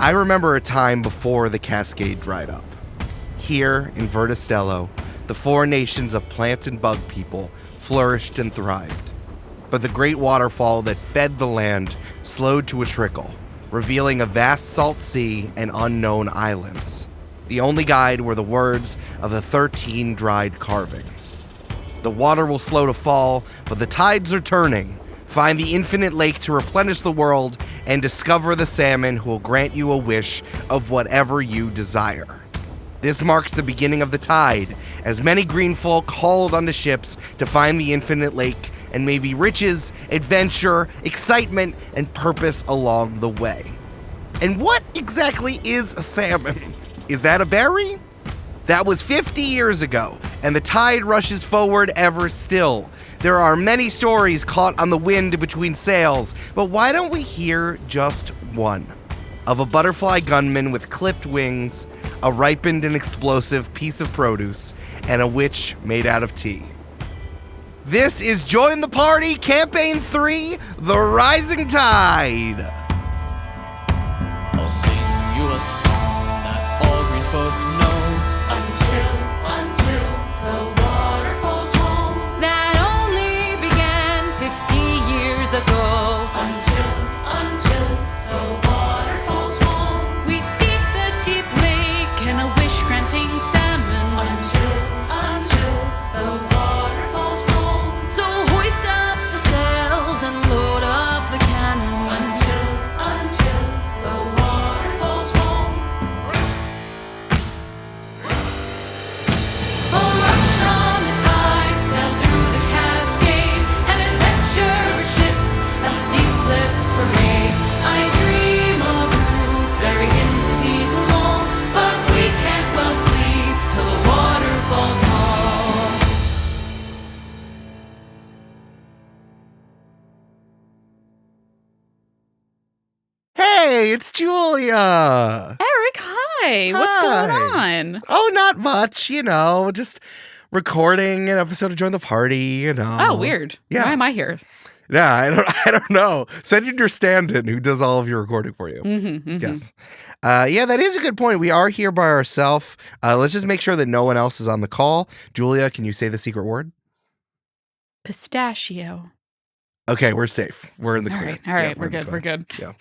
I remember a time before the Cascade dried up. Here in Verda Stello, the four nations of plant and bug people flourished and thrived. But the great waterfall that fed the land slowed to a trickle, revealing a vast salt sea and unknown islands. The only guide were the words of the 13 dried carvings. The water will slow to fall, but the tides are turning. Find the infinite lake to replenish the world and discover the salmon who will grant you a wish of whatever you desire. This marks the beginning of the tide, as many green folk hauled onto ships to find the infinite lake and maybe riches, adventure, excitement, and purpose along the way. And what exactly is a salmon? Is that a berry? That was 50 years ago, and the tide rushes forward ever still. There are many stories caught on the wind between sails, but why don't we hear just one? Of a butterfly gunman with clipped wings, a ripened and explosive piece of produce, and a witch made out of tea. This is Join the Party, Camp-Paign 3, The Rising Tide. I'll sing you a song that all green folk know. Until the water falls home. That only began 50 years ago. Until the water falls home. We seek the deep lake and a wish-granting salmon. Until the water falls home. So hoist up the sails and load up the cannons. Until the water falls home. A rush on the tide, sail through the Cascade, an adventure ships, a ceaseless parade. I dream of roots buried in the deep below, but we can't well sleep till the water falls home. Hey, it's Julia. Eric, hi. What's going on? Oh, not much, just recording an episode of Join the Party, Oh, weird. Yeah. Why am I here? Yeah, I don't know. Send in your stand-in who does all of your recording for you. Yes. Yeah, that is a good point. We are here by ourselves. Let's just make sure that no one else is on the call. Julia, can you say the secret word? Pistachio. Okay, we're safe. We're in the clear. All right. Yeah, We're good. Yeah.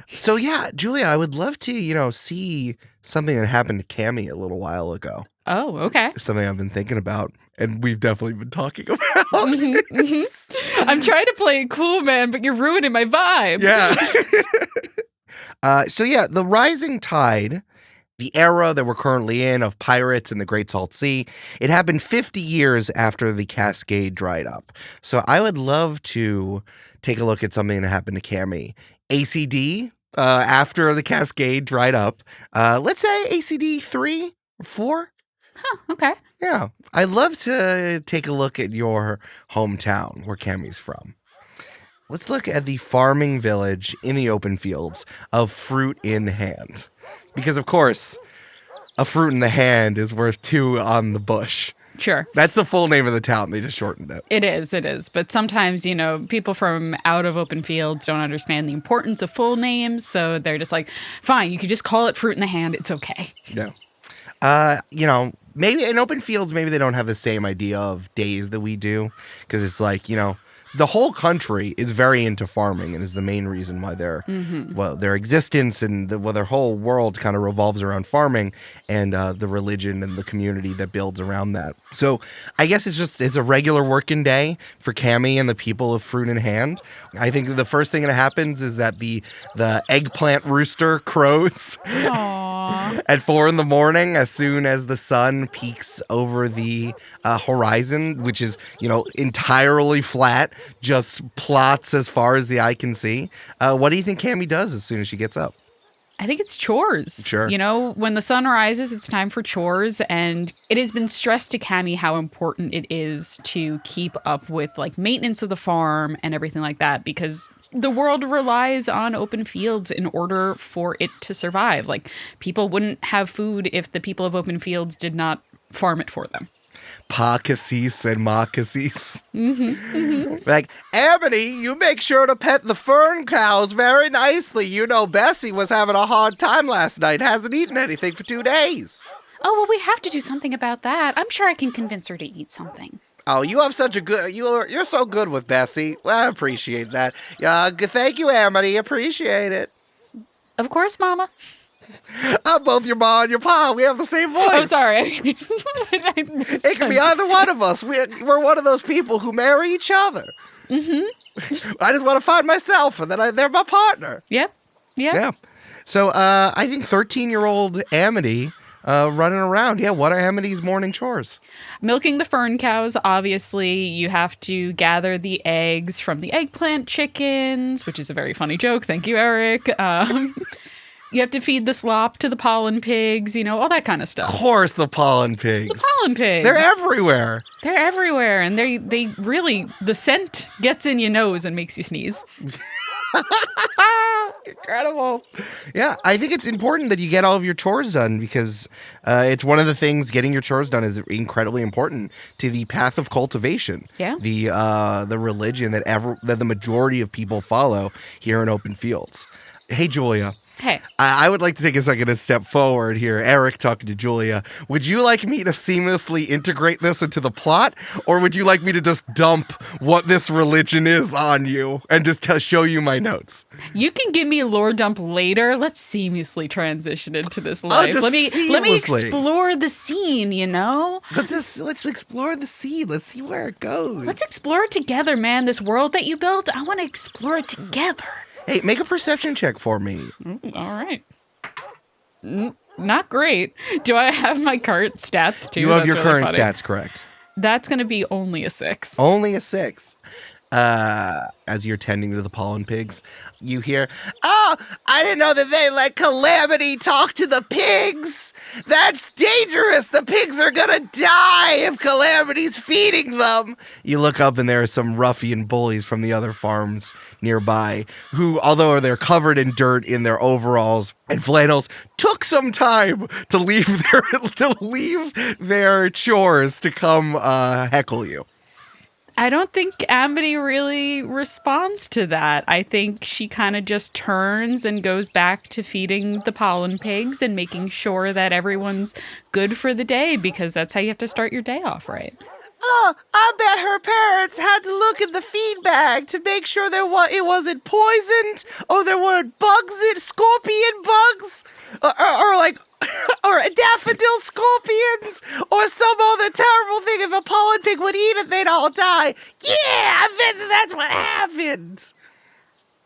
So yeah, Julia, I would love to, see something that happened to Cammy a little while ago. Oh, okay. Something I've been thinking about, and we've definitely been talking about. I'm trying to play it cool, man, but you're ruining my vibe. Yeah. So yeah, the rising tide, the era that we're currently in of pirates in the Great Salt Sea, it happened 50 years after the Cascade dried up. So I would love to take a look at something that happened to Cammy. ACD, after the Cascade dried up. Let's say ACD 3 or 4. Huh, okay. Yeah. I'd love to take a look at your hometown, where Cammy's from. Let's look at the farming village in the open fields of Fruit in Hand. Because, of course, a fruit in the hand is worth 2 on the bush. Sure. That's the full name of the town. They just shortened it. It is. But sometimes, people from out of open fields don't understand the importance of full names. So they're just like, fine, you could just call it Fruit in the Hand. It's okay. Yeah. Maybe in open fields, maybe they don't have the same idea of days that we do. Because it's like, the whole country is very into farming and is the main reason why their existence and their whole world kind of revolves around farming and the religion and the community that builds around that. So I guess it's a regular working day for Cammy and the people of Fruit in Hand. I think the first thing that happens is that the eggplant rooster crows at 4 a.m. as soon as the sun peaks over the horizon, which is, entirely flat. Just plots as far as the eye can see. What do you think Cammy does as soon as she gets up? I think it's chores. Sure. When the sun rises, it's time for chores. And it has been stressed to Cammy how important it is to keep up with maintenance of the farm and everything like that, because the world relies on open fields in order for it to survive. People wouldn't have food if the people of open fields did not farm it for them. Pa Cassis and Ma Cassis. Like, Amity, you make sure to pet the fern cows very nicely. You know Bessie was having a hard time last night, hasn't eaten anything for 2 days. Oh, well, we have to do something about that. I'm sure I can convince her to eat something. Oh, you have such a good, you're so good with Bessie. Well, I appreciate that. Thank you, Amity, appreciate it. Of course, Mama. I'm both your ma and your pa. We have the same voice. Oh, sorry. It could be either one of us. We're one of those people who marry each other. I just want to find myself, and then they're my partner. Yep. Yeah. So I think 13-year-old Amity running around. Yeah, what are Amity's morning chores? Milking the fern cows, obviously. You have to gather the eggs from the eggplant chickens, which is a very funny joke. Thank you, Eric. You have to feed the slop to the pollen pigs, all that kind of stuff. Of course, the pollen pigs. The pollen pigs. They're everywhere. They're everywhere, and they really, the scent gets in your nose and makes you sneeze. Incredible. Yeah, I think it's important that you get all of your chores done because it's one of the things, getting your chores done is incredibly important to the path of cultivation. Yeah. The religion that the majority of people follow here in Open Fields. Hey, Julia. Hey. I would like to take a second and step forward here. Eric talking to Julia. Would you like me to seamlessly integrate this into the plot? Or would you like me to just dump what this religion is on you and just show you my notes? You can give me a lore dump later. Let's seamlessly transition into this life. Let me explore the scene, Let's explore the scene. Let's see where it goes. Let's explore it together, man. This world that you built, I want to explore it together. Hey, make a perception check for me. All right. Not great. Do I have my current stats too? You have your current stats correct. That's going to be only a 6. Only a 6. As you're tending to the pollen pigs, you hear, "Oh, I didn't know that they let Calamity talk to the pigs. That's dangerous. The pigs are gonna die if Calamity's feeding them." You look up and there are some ruffian bullies from the other farms nearby who, although they're covered in dirt in their overalls and flannels, took some time to leave their chores to come heckle you. I don't think Amity really responds to that. I think she kind of just turns and goes back to feeding the pollen pigs and making sure that everyone's good for the day, because that's how you have to start your day off, right? Oh, I bet her parents had to look at the feed bag to make sure it wasn't poisoned, or there weren't bugs scorpion bugs, or daffodil scorpions, or some other terrible thing. If a pollen pig would eat it, they'd all die. Yeah, I bet that's what happened.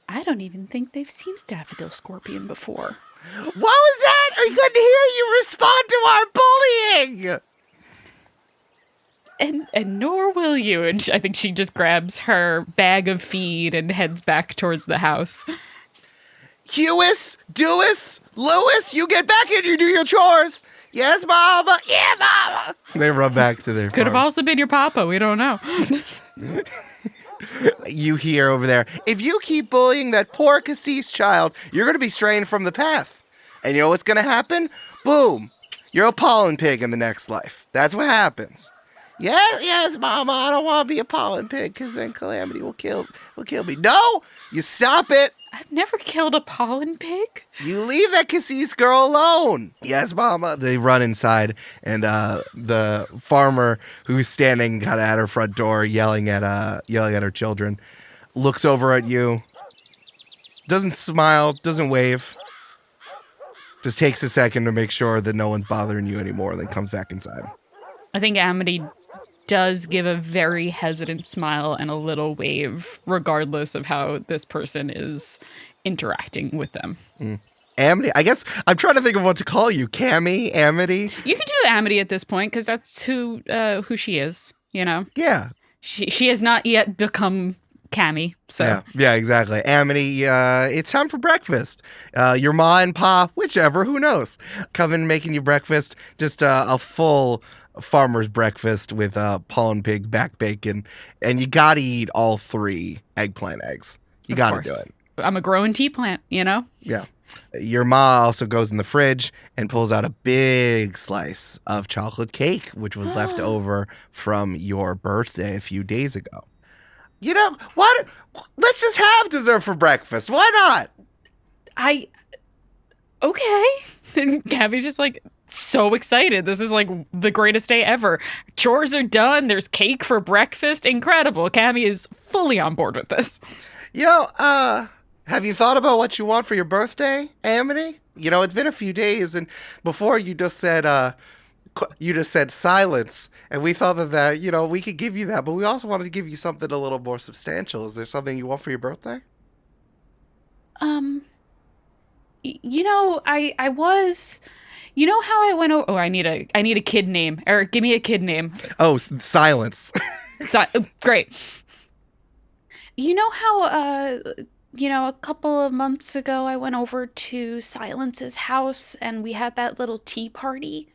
I don't even think they've seen a daffodil scorpion before. What was that? I couldn't hear you respond to our bullying. And nor will you. And I think she just grabs her bag of feed and heads back towards the house. Hewis, Dewis, Lewis, you get back in, you do your chores. Yes, Mama. Yeah, Mama. They run back to their Could have farm. also been your papa. We don't know. You hear over there, if you keep bullying that poor Cassis child, you're going to be straying from the path. And you know what's going to happen? Boom. You're a pollen pig in the next life. That's what happens. Yes, Mama, I don't want to be a pollen pig because then Calamity will kill me. No, you stop it. I've never killed a pollen pig. You leave that Cassis girl alone. Yes, Mama. They run inside, and the farmer who's standing kind of at her front door, yelling at her children, looks over at you, doesn't smile, doesn't wave, just takes a second to make sure that no one's bothering you anymore, and then comes back inside. I think Amity does give a very hesitant smile and a little wave, regardless of how this person is interacting with them. Amity, I guess I'm trying to think of what to call you. Cammy, Amity. You can do Amity at this point because that's who she is. Yeah. She has not yet become Cammy. So yeah, exactly. Amity, it's time for breakfast. Your ma and pa, whichever, who knows, come in making you breakfast. Just a full farmer's breakfast with pollen pig back bacon, and you gotta eat all 3 eggplant eggs. You gotta do it. I'm a growing tea plant, Yeah. Your ma also goes in the fridge and pulls out a big slice of chocolate cake, which was left over from your birthday a few days ago. You know, let's just have dessert for breakfast. Why not? Okay. And Gabby's just like so excited. This is like the greatest day ever. Chores are done. There's cake for breakfast. Incredible. Cammy is fully on board with this. Have you thought about what you want for your birthday, Amity? You know, it's been a few days, and before you just said silence, and we thought that you know, we could give you that, but we also wanted to give you something a little more substantial. Is there something you want for your birthday? You know, I was, you know how I went over, I need a kid name. Eric, give me a kid name. Oh, silence. Great. You know how, a couple of months ago I went over to Silence's house and we had that little tea party?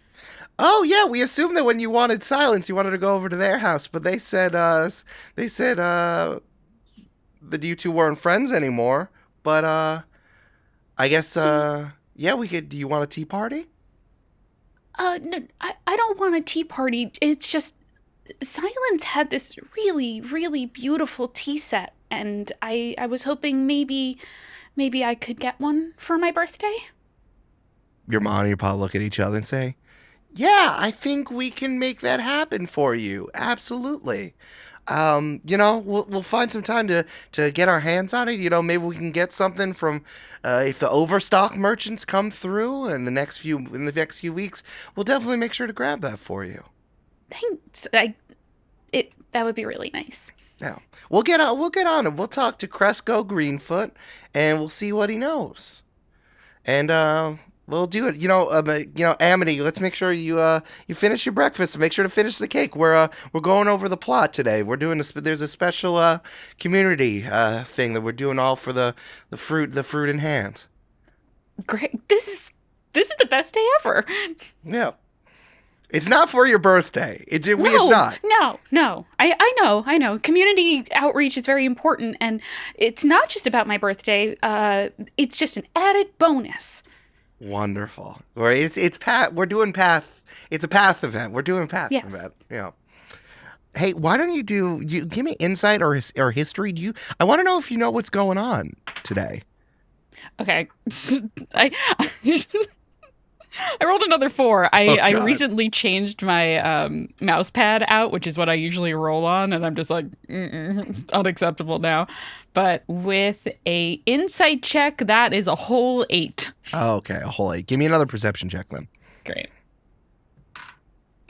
Oh yeah, we assumed that when you wanted silence, you wanted to go over to their house, but they said that you two weren't friends anymore. But I guess we could. Do you want a tea party? No, I don't want a tea party. It's just Silence had this really, really beautiful tea set, and I was hoping maybe I could get one for my birthday. Your mom and your pa look at each other and say, "Yeah, I think we can make that happen for you. Absolutely. We'll find some time to get our hands on it. You know, maybe we can get something from if the overstock merchants come through in the next few weeks. We'll definitely make sure to grab that for you." Thanks. That would be really nice. Yeah, we'll get on it. We'll talk to Cresco Greenfoot, and we'll see what he knows. And we'll do it. Amity, let's make sure you finish your breakfast. Make sure to finish the cake. We're going over the plot today. We're doing there's a special community thing that we're doing all for the fruit in hand. Great. This is the best day ever. Yeah. It's not for your birthday. It's not. No. I know. Community outreach is very important, and it's not just about my birthday. It's just an added bonus. Wonderful. We're doing path. It's a path event. We're doing path event. Yeah. Hey, why don't you give me insight or history? I want to know if you know what's going on today. Okay. I rolled another 4. I recently changed my mouse pad out, which is what I usually roll on, and I'm just like, unacceptable now. But with a insight check, that is a whole 8. Oh, okay, a whole 8. Give me another perception check then. Great.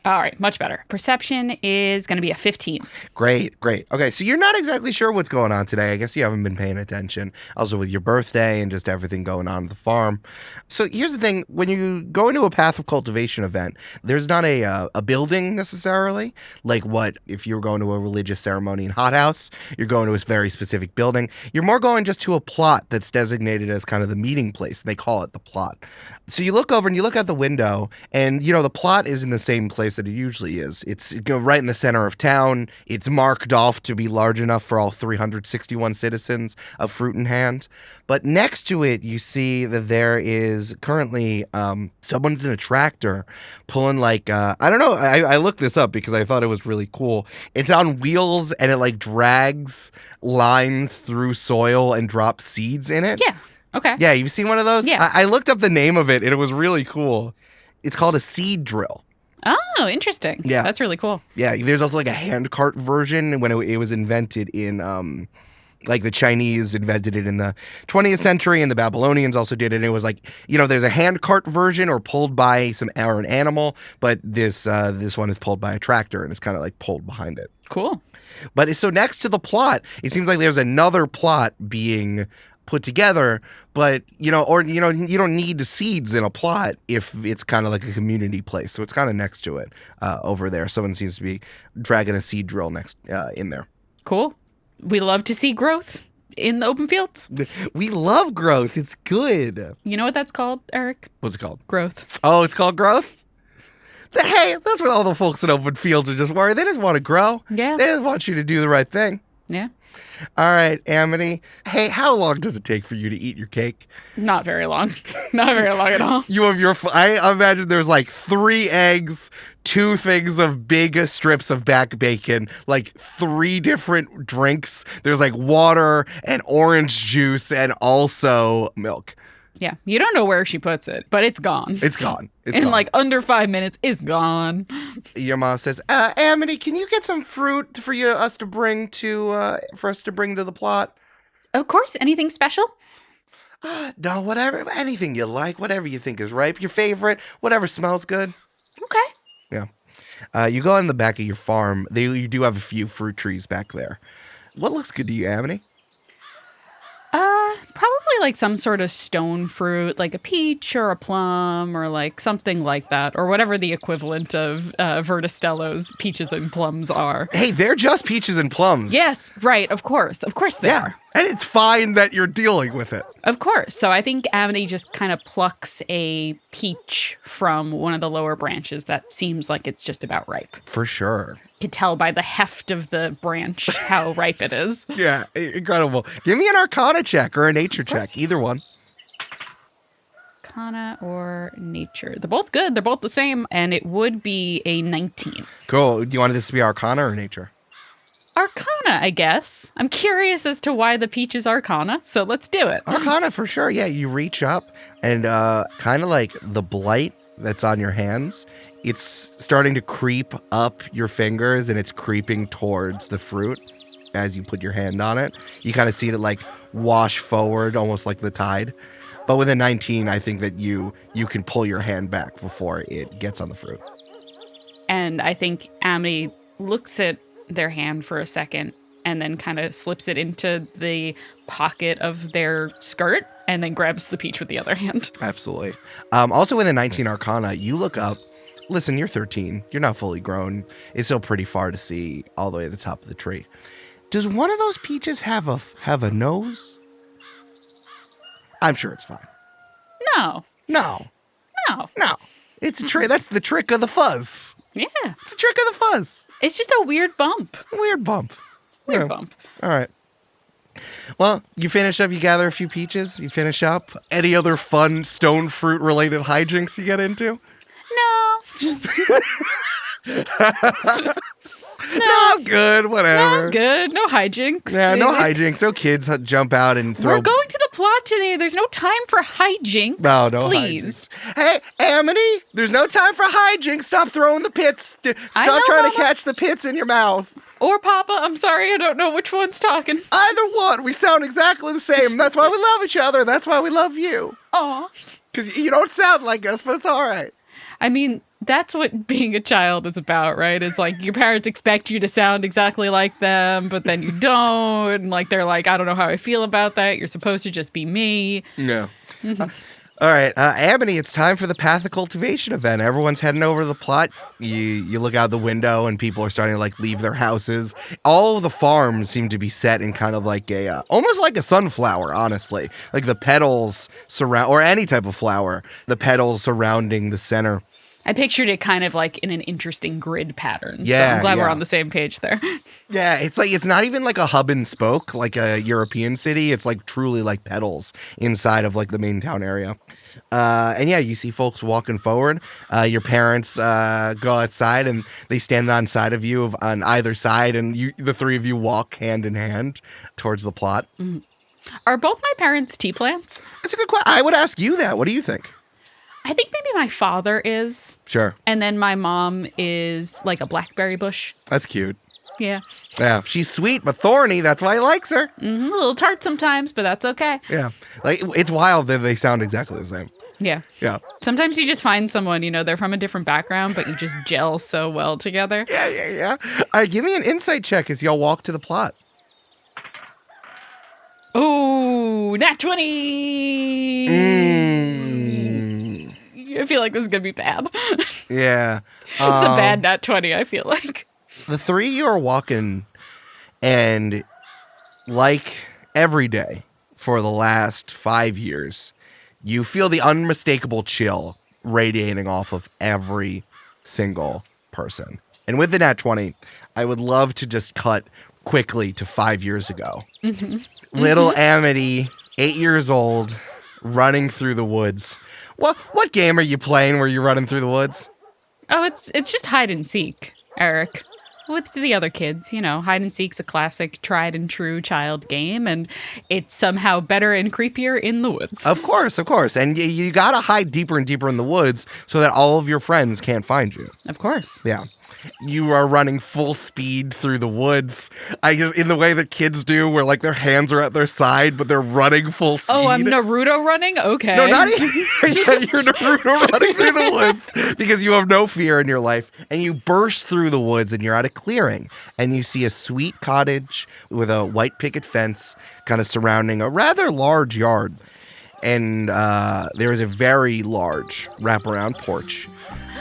All right, much better. Perception is going to be a 15. Great. Okay, so you're not exactly sure what's going on today. I guess you haven't been paying attention. Also with your birthday and just everything going on at the farm. So here's the thing. When you go into a Path of Cultivation event, there's not a building necessarily. Like what if you were going to a religious ceremony in Hothouse, you're going to a very specific building. You're more going just to a plot that's designated as kind of the meeting place. And they call it the plot. So you look over and you look out the window, and the plot is in the same place that it usually is. It's right in the center of town. It's marked off to be large enough for all 361 citizens of Fruit in Hand. But next to it, you see that there is currently someone's in a tractor pulling I don't know. I looked this up because I thought it was really cool. It's on wheels and it drags lines through soil and drops seeds in it. Yeah. Okay. Yeah, you've seen one of those? Yeah. I looked up the name of it, and it was really cool. It's called a seed drill. Oh, interesting. Yeah. That's really cool. Yeah, there's also a hand cart version when it was invented in, the Chinese invented it in the 20th century, and the Babylonians also did it. And it was there's a hand cart version or pulled by an animal, but this one is pulled by a tractor, and it's kind of pulled behind it. Cool. But so next to the plot, it seems like there's another plot being put together, but you don't need the seeds in a plot if it's kind of like a community place. So it's kind of next to it over there. Someone seems to be dragging a seed drill next in there. Cool. We love to see growth in the open fields. We love growth. It's good. You know what that's called, Eric? What's it called? Growth. Oh, it's called growth? Hey, that's what all the folks in open fields are just worried. They just want to grow. Yeah. They just want you to do the right thing. Yeah. All right, Amity. Hey, how long does it take for you to eat your cake? Not very long. Not very long at all. You have your. I imagine there's like 3 eggs, 2 things of big strips of back bacon, like 3 different drinks. There's like water and orange juice and also milk. Yeah. You don't know where she puts it, but it's gone. It's gone. It's In gone. like under 5 minutes, it's gone. Your mom says, Amity, can you get some fruit for us to bring to the plot? Of course. Anything special? No, whatever, anything you like, whatever you think is ripe, your favorite, whatever smells good. Okay. Yeah. You go in the back of your farm. You do have a few fruit trees back there. What looks good to you, Amity? Probably like some sort of stone fruit, like a peach or a plum or like something like that, or whatever the equivalent of Verda Stello's peaches and plums are. Hey, they're just peaches and plums. Yes, right. Of course they Yeah. are. And it's fine that you're dealing with it. Of course. So I think Amity just kind of plucks a peach from one of the lower branches that seems like it's just about ripe. For sure. You can tell by the heft of the branch how ripe it is. Yeah, incredible. Give me an Arcana check or a Nature check, either one. Arcana or nature. They're both good. They're both the same. And it would be a 19. Cool. Do you want this to be Arcana or Nature? Arcana, I guess. I'm curious as to why the peach is Arcana, so let's do it. Arcana for sure. Yeah, you reach up and kind of like the blight that's on your hands, it's starting to creep up your fingers and it's creeping towards the fruit as you put your hand on it. You kind of see it like wash forward almost like the tide. But with a 19, I think that you can pull your hand back before it gets on the fruit. And I think Amity looks at their hand for a second and then kind of slips it into the pocket of their skirt and then grabs the peach with the other hand. Absolutely. Also with a 19 Arcana, you look up. Listen, you're 13. You're not fully grown. It's still pretty far to see all the way to the top of the tree. Does one of those peaches have a nose? I'm sure it's fine. No. It's a trick. That's the trick of the fuzz. Yeah. It's the trick of the fuzz. It's just a weird bump. Weird bump. Weird bump. All right. Well, you finish up. You gather a few peaches. You finish up. Any other fun stone fruit related hijinks you get into? No. No, I'm good. Whatever. No, good. No hijinks. Yeah, no hijinks. No kids jump out and throw. We're going to the plot today. There's no time for hijinks. No please. Hijinks. Hey, Amity, there's no time for hijinks. Stop throwing the pits. I know, Stop trying Mama. to catch the pits in your mouth. Or Papa. I'm sorry. I don't know which one's talking. Either one. We sound exactly the same. That's why we love each other. That's why we love you. Aw. Because you don't sound like us, but it's all right. I mean, that's what being a child is about, right? Is like your parents expect you to sound exactly like them, but then you don't. And like they're like, I don't know how I feel about that. You're supposed to just be me. No. All right, Amity, it's time for the Path of Cultivation event. Everyone's heading over to the plot. You look out the window and people are starting to like leave their houses. All of the farms seem to be set in kind of like a, almost like a sunflower, honestly. Like the petals surround, or any type of flower, the petals surrounding the center. I pictured it kind of like in an interesting grid pattern. Yeah, so I'm glad yeah. we're on the same page there. Yeah, it's like, it's not even like a hub and spoke, like a European city. It's like truly like petals inside of like the main town area. And yeah, you see folks walking forward. Your parents go outside and they stand on side of you on either side. And the 3 of you walk hand in hand towards the plot. Mm-hmm. Are both my parents tea plants? That's a good question. I would ask you that. What do you think? I think maybe my father is. Sure. And then my mom is like a blackberry bush. That's cute. Yeah. Yeah, she's sweet but thorny. That's why he likes her. Mm-hmm. A little tart sometimes, but that's okay. Yeah. Like, it's wild that they sound exactly the same. Yeah. Yeah. Sometimes you just find someone, you know, they're from a different background, but you just gel so well together. Yeah. Give me an insight check as y'all walk to the plot. Ooh, nat 20! I feel like this is going to be bad. Yeah. It's a bad nat 20, I feel like. The 3 of you are walking, and like every day for the last 5 years, you feel the unmistakable chill radiating off of every single person. And with the nat 20, I would love to just cut quickly to 5 years ago. Little Amity, 8 years old, running through the woods. What game are you playing where you're running through the woods? Oh, it's just hide and seek, Eric. With the other kids, hide and seek's a classic, tried and true child game, and it's somehow better and creepier in the woods. Of course. And you gotta hide deeper and deeper in the woods so that all of your friends can't find you. Of course. Yeah. You are running full speed through the woods. In the way that kids do, where like their hands are at their side, but they're running full speed. Oh, I'm Naruto running? Okay. No, not even. You're Naruto running through the woods because you have no fear in your life. And you burst through the woods and you're at a clearing. And you see a sweet cottage with a white picket fence kind of surrounding a rather large yard. And there is a very large wraparound porch.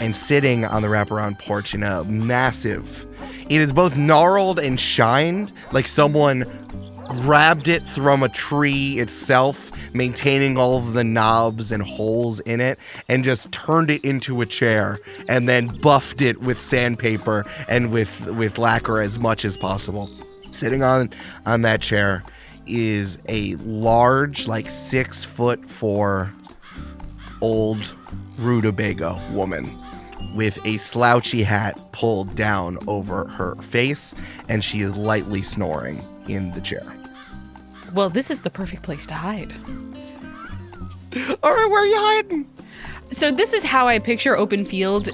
And sitting on the wraparound porch in a massive, it is both gnarled and shined, like someone grabbed it from a tree itself, maintaining all of the knobs and holes in it, and just turned it into a chair, and then buffed it with sandpaper and with lacquer as much as possible. Sitting on that chair is a large, like 6'4" old rutabaga woman with a slouchy hat pulled down over her face, and she is lightly snoring in the chair. Well, this is the perfect place to hide. All right, where are you hiding? So this is how I picture open fields,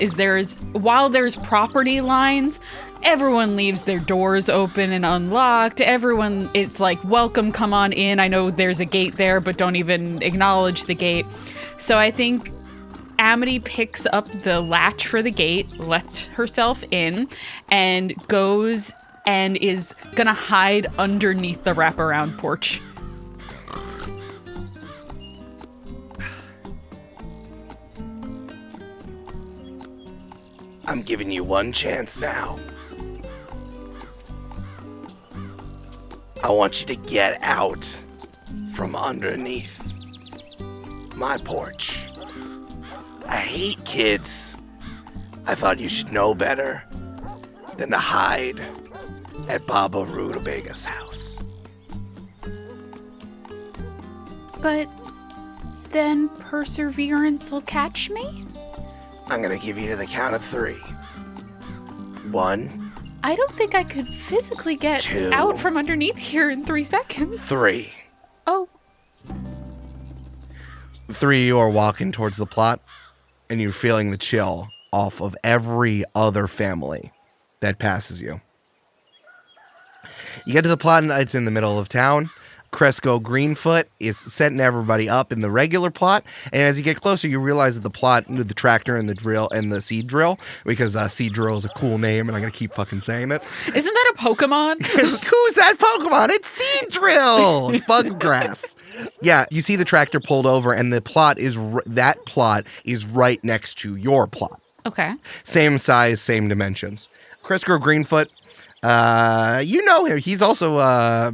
while there's property lines, everyone leaves their doors open and unlocked. It's like, welcome, come on in. I know there's a gate there, but don't even acknowledge the gate. So I think Amity picks up the latch for the gate, lets herself in, and goes and is gonna hide underneath the wraparound porch. I'm giving you one chance now. I want you to get out from underneath my porch. I hate kids. I thought you should know better than to hide at Baba Rutabaga's house. But then perseverance will catch me? I'm gonna give you to the count of 3. 1, I don't think I could physically get 2, out from underneath here in 3 seconds. 3. Oh. 3 of you are walking towards the plot, and you're feeling the chill off of every other family that passes you. You get to the plot, and it's in the middle of town. Cresco Greenfoot is setting everybody up in the regular plot, and as you get closer, you realize that the plot with the tractor and the drill and the seed drill, because seed drill is a cool name, and I'm gonna keep fucking saying it. Isn't that a Pokemon? Who's that Pokemon? It's seed drill. It's bug grass. Yeah, you see the tractor pulled over, and the plot is that plot is right next to your plot. Okay. Same size, same dimensions. Cresco Greenfoot, you know him. He's also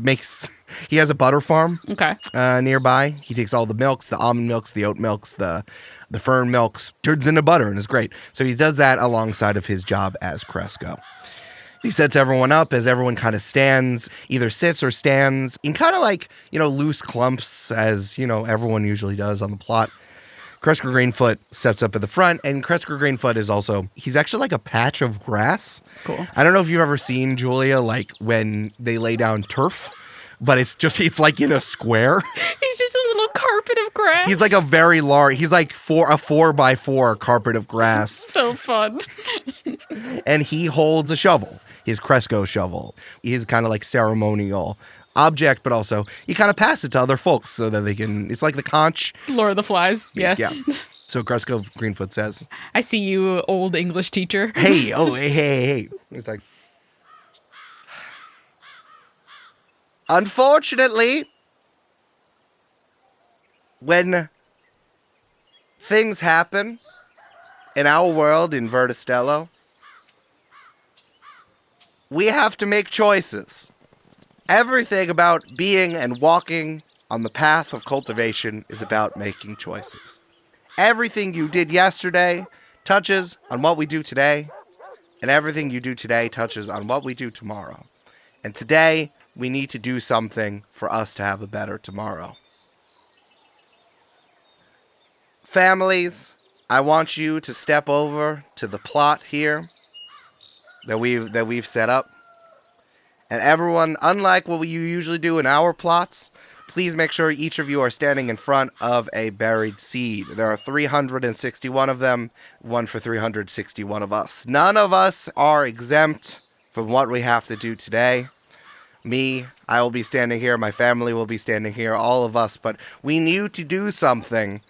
he has a butter farm. Okay. Nearby. He takes all the milks, the almond milks, the oat milks, the fern milks, turns into butter, and is great. So he does that alongside of his job as Cresco. He sets everyone up as everyone kind of stands, either sits or stands in kind of like, loose clumps, as, everyone usually does on the plot. Cresco Greenfoot steps up at the front, and Cresco Greenfoot he's actually like a patch of grass. Cool. I don't know if you've ever seen, Julia, like when they lay down turf, but it's like in a square. He's just a little carpet of grass. He's like a very large, he's like a 4x4 carpet of grass. So fun. And he holds a shovel, his Cresco shovel. He's kind of like ceremonial object, but also you kind of pass it to other folks so that they can, it's like the conch. Lord of the Flies. Yeah. Yeah. So Cresco Greenfoot says, I see you, old English teacher. Hey. He's like, unfortunately, when things happen in our world in Verda Stello, we have to make choices. Everything about being and walking on the path of cultivation is about making choices. Everything you did yesterday touches on what we do today, and everything you do today touches on what we do tomorrow. And today, we need to do something for us to have a better tomorrow. Families, I want you to step over to the plot here that we've set up. And everyone, unlike what you usually do in our plots, please make sure each of you are standing in front of a buried seed. There are 361 of them, one for 361 of us. None of us are exempt from what we have to do today. Me, I will be standing here, my family will be standing here, all of us, but we need to do something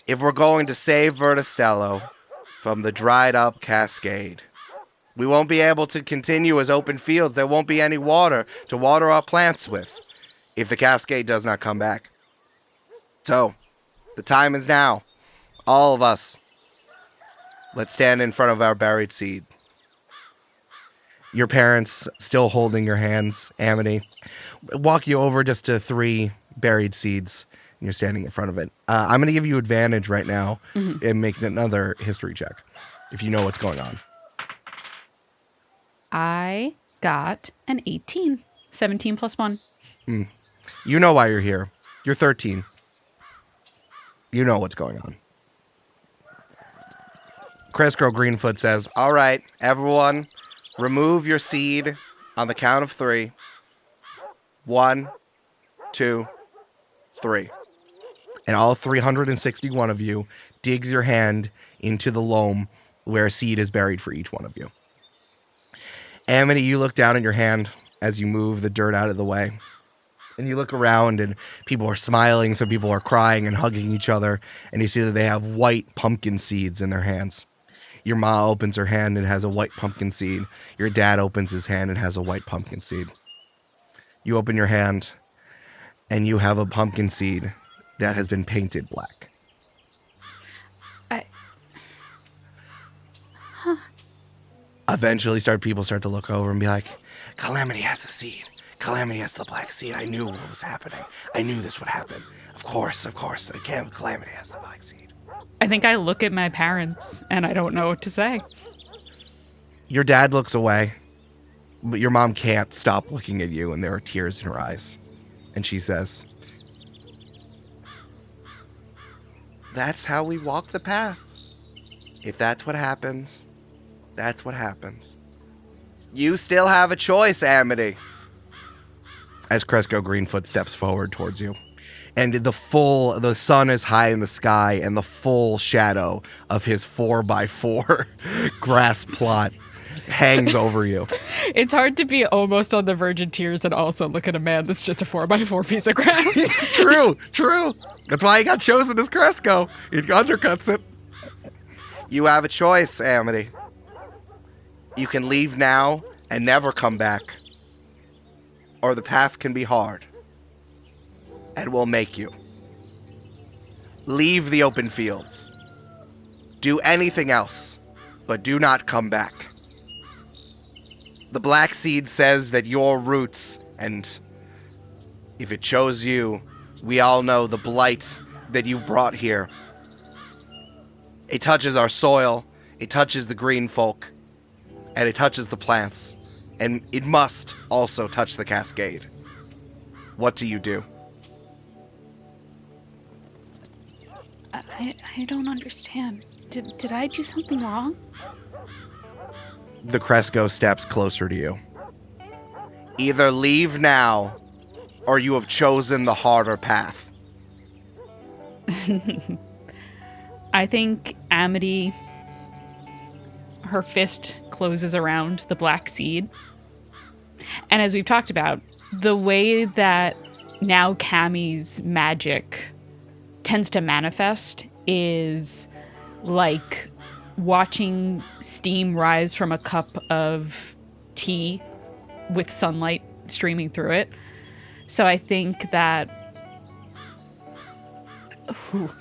if we're going to save Verda Stello from the dried up Cascade. We won't be able to continue as open fields. There won't be any water to water our plants with if the Cascade does not come back. So, the time is now. All of us, let's stand in front of our buried seed. Your parents still holding your hands, Amity, walk you over just to 3 buried seeds, and you're standing in front of it. I'm going to give you advantage right now and make another history check, if you know what's going on. I got an 18. 17 plus 1. You know why you're here. You're 13. You know what's going on. Crestcrow Greenfoot says, all right, everyone, remove your seed on the count of 3. 1, 2, 3. And all 361 of you digs your hand into the loam where a seed is buried for each one of you. Amity, you look down at your hand as you move the dirt out of the way. And you look around and people are smiling, some people are crying and hugging each other. And you see that they have white pumpkin seeds in their hands. Your ma opens her hand and has a white pumpkin seed. Your dad opens his hand and has a white pumpkin seed. You open your hand and you have a pumpkin seed that has been painted black. Eventually people start to look over and be like, Calamity has the seed. Calamity has the black seed. I knew what was happening. I knew this would happen. Of course. Again, Calamity has the black seed. I think I look at my parents and I don't know what to say. Your dad looks away, but your mom can't stop looking at you, and there are tears in her eyes. And she says, that's how we walk the path. If that's what happens, that's what happens. You still have a choice, Amity. As Cresco Greenfoot steps forward towards you. And the sun is high in the sky, and the full shadow of his 4x4 grass plot hangs over you. It's hard to be almost on the verge of tears and also look at a man that's just a 4x4 piece of grass. True. That's why he got chosen as Cresco. He undercuts it. You have a choice, Amity. You can leave now and never come back. Or the path can be hard. And will make you. Leave the open fields. Do anything else, but do not come back. The black seed says that your roots, and if it chose you, we all know the blight that you've brought here. It touches our soil, it touches the green folk, and it touches the plants, and it must also touch the Cascade. What do you do? I don't understand. Did I do something wrong? The Cresco steps closer to you. Either leave now, or you have chosen the harder path. I think Amity, her fist closes around the black seed. And as we've talked about, the way that now Cammy's magic tends to manifest is like watching steam rise from a cup of tea with sunlight streaming through it. So I think that...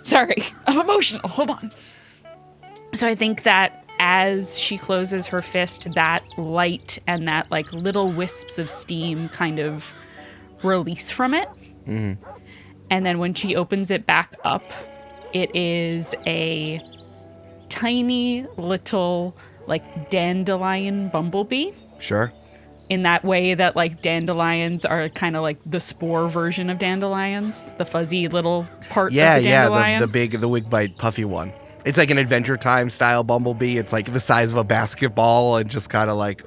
Sorry, I'm emotional. Hold on. So I think that as she closes her fist, that light and that like little wisps of steam kind of release from it. Mm-hmm. And then when she opens it back up, it is a tiny little like dandelion bumblebee. Sure. in that way that like dandelions are kind of like the spore version of dandelions, the fuzzy little part of the dandelion. the wig bite puffy one. It's like an Adventure Time style bumblebee. It's like the size of a basketball and just kind of like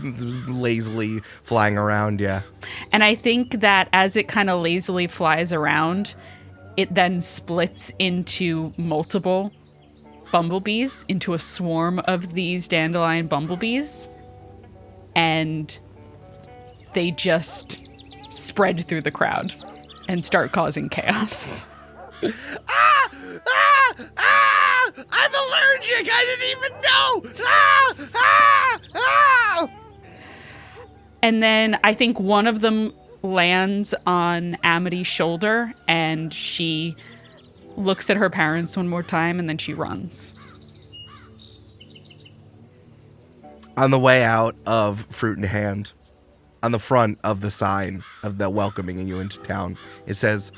lazily flying around. Yeah. And I think that as it kind of lazily flies around, it then splits into multiple bumblebees, into a swarm of these dandelion bumblebees. And they just spread through the crowd and start causing chaos. I'm allergic. I didn't even know. And then I think one of them lands on Amity's shoulder, and she looks at her parents one more time, and then she runs. On the way out of Fruit in Hand, on the front of the sign of the welcoming you into town, it says,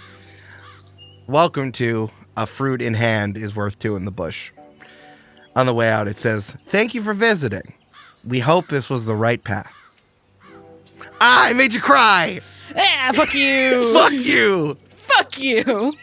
"Welcome to a fruit in hand is worth two in the bush." On the way out, it says, "Thank you for visiting. We hope this was the right path." I made you cry. Ah, fuck you. Fuck you. Fuck you.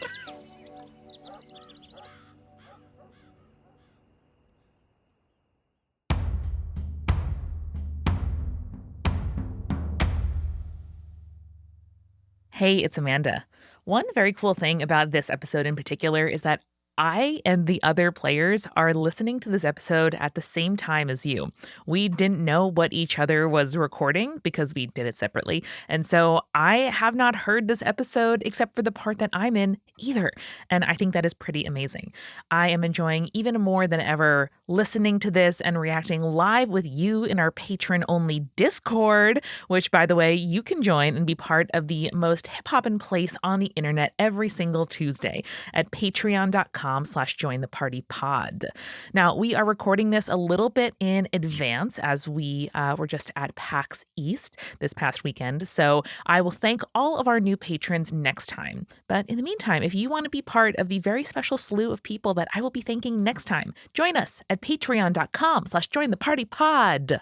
Hey, it's Amanda. One very cool thing about this episode in particular is that I and the other players are listening to this episode at the same time as you. We didn't know what each other was recording because we did it separately. And so I have not heard this episode except for the part that I'm in either. And I think that is pretty amazing. I am enjoying even more than ever listening to this and reacting live with you in our patron-only Discord, which, by the way, you can join and be part of the most hip-hoppin' place on the internet every single Tuesday at patreon.com/jointhepartypod. Now, we are recording this a little bit in advance as we were just at PAX East this past weekend. So I will thank all of our new patrons next time. But in the meantime, if you want to be part of the very special slew of people that I will be thanking next time, join us at patreon.com/jointhepartypod.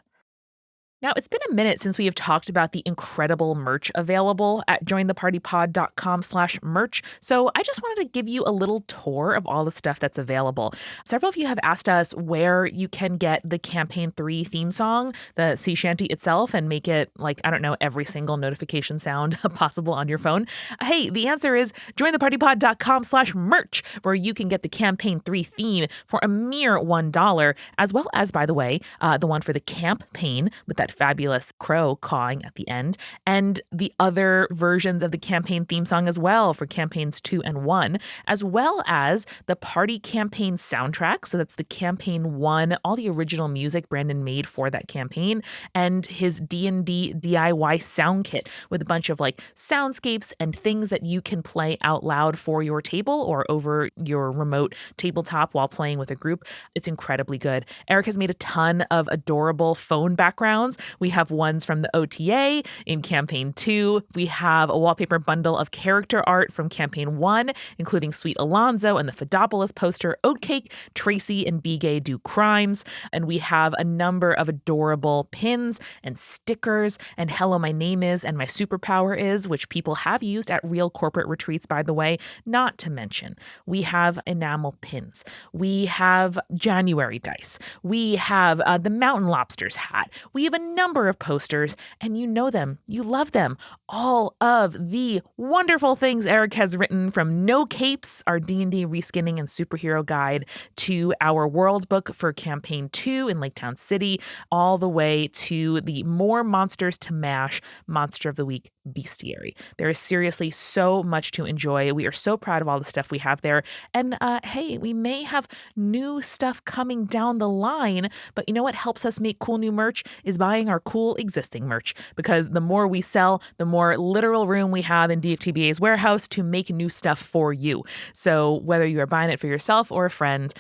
Now, it's been a minute since we have talked about the incredible merch available at jointhepartypod.com/merch, so I just wanted to give you a little tour of all the stuff that's available. Several of you have asked us where you can get the Campaign 3 theme song, the sea shanty itself, and make it, like, I don't know, every single notification sound possible on your phone. Hey, the answer is jointhepartypod.com/merch, where you can get the Campaign 3 theme for a mere $1, as well as, by the way, the one for the Camp-Paign with that fabulous crow cawing at the end, and the other versions of the campaign theme song as well for campaigns 2 and 1, as well as the party campaign soundtrack. So that's the campaign 1, all the original music Brandon made for that campaign, and his D&D DIY sound kit with a bunch of like soundscapes and things that you can play out loud for your table or over your remote tabletop while playing with a group. It's incredibly good. Eric has made a ton of adorable phone backgrounds. We have ones from the OTA in Campaign 2. We have a wallpaper bundle of character art from Campaign 1, including Sweet Alonzo and the Fidopoulos poster, Oatcake, Tracy, and B-Gay Do Crimes. And we have a number of adorable pins and stickers and Hello, My Name Is and My Superpower Is, which people have used at real corporate retreats, by the way, not to mention. We have enamel pins. We have January dice. We have the Mountain Lobsters hat. We have a number of posters, and you know them, you love them. All of the wonderful things Eric has written, from No Capes, our D&D reskinning and superhero guide, to our world book for Campaign 2 in Lake Town City, all the way to the More Monsters to Mash Monster of the Week bestiary. There is seriously so much to enjoy. We are so proud of all the stuff we have there. And hey, we may have new stuff coming down the line, but you know what helps us make cool new merch is buying our cool existing merch, because the more we sell, the more literal room we have in DFTBA's warehouse to make new stuff for you. So whether you are buying it for yourself or a friend,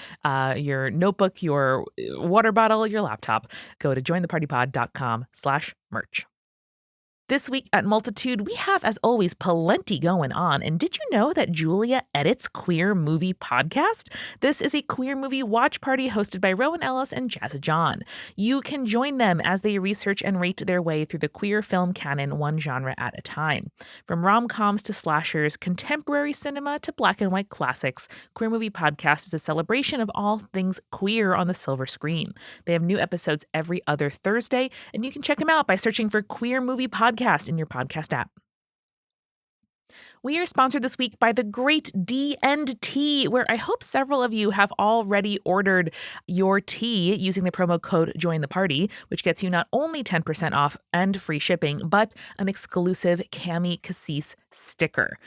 your notebook, your water bottle, your laptop, go to jointhepartypod.com/merch. This week at Multitude, we have, as always, plenty going on. And did you know that Julia edits Queer Movie Podcast? This is a queer movie watch party hosted by Rowan Ellis and Jazza John. You can join them as they research and rate their way through the queer film canon one genre at a time. From rom-coms to slashers, contemporary cinema to black and white classics, Queer Movie Podcast is a celebration of all things queer on the silver screen. They have new episodes every other Thursday, and you can check them out by searching for Queer Movie Podcast in your podcast app. We are sponsored this week by the great D&T, where I hope several of you have already ordered your tea using the promo code JOINTHEPARTY, which gets you not only 10% off and free shipping, but an exclusive Cami Cassis sticker.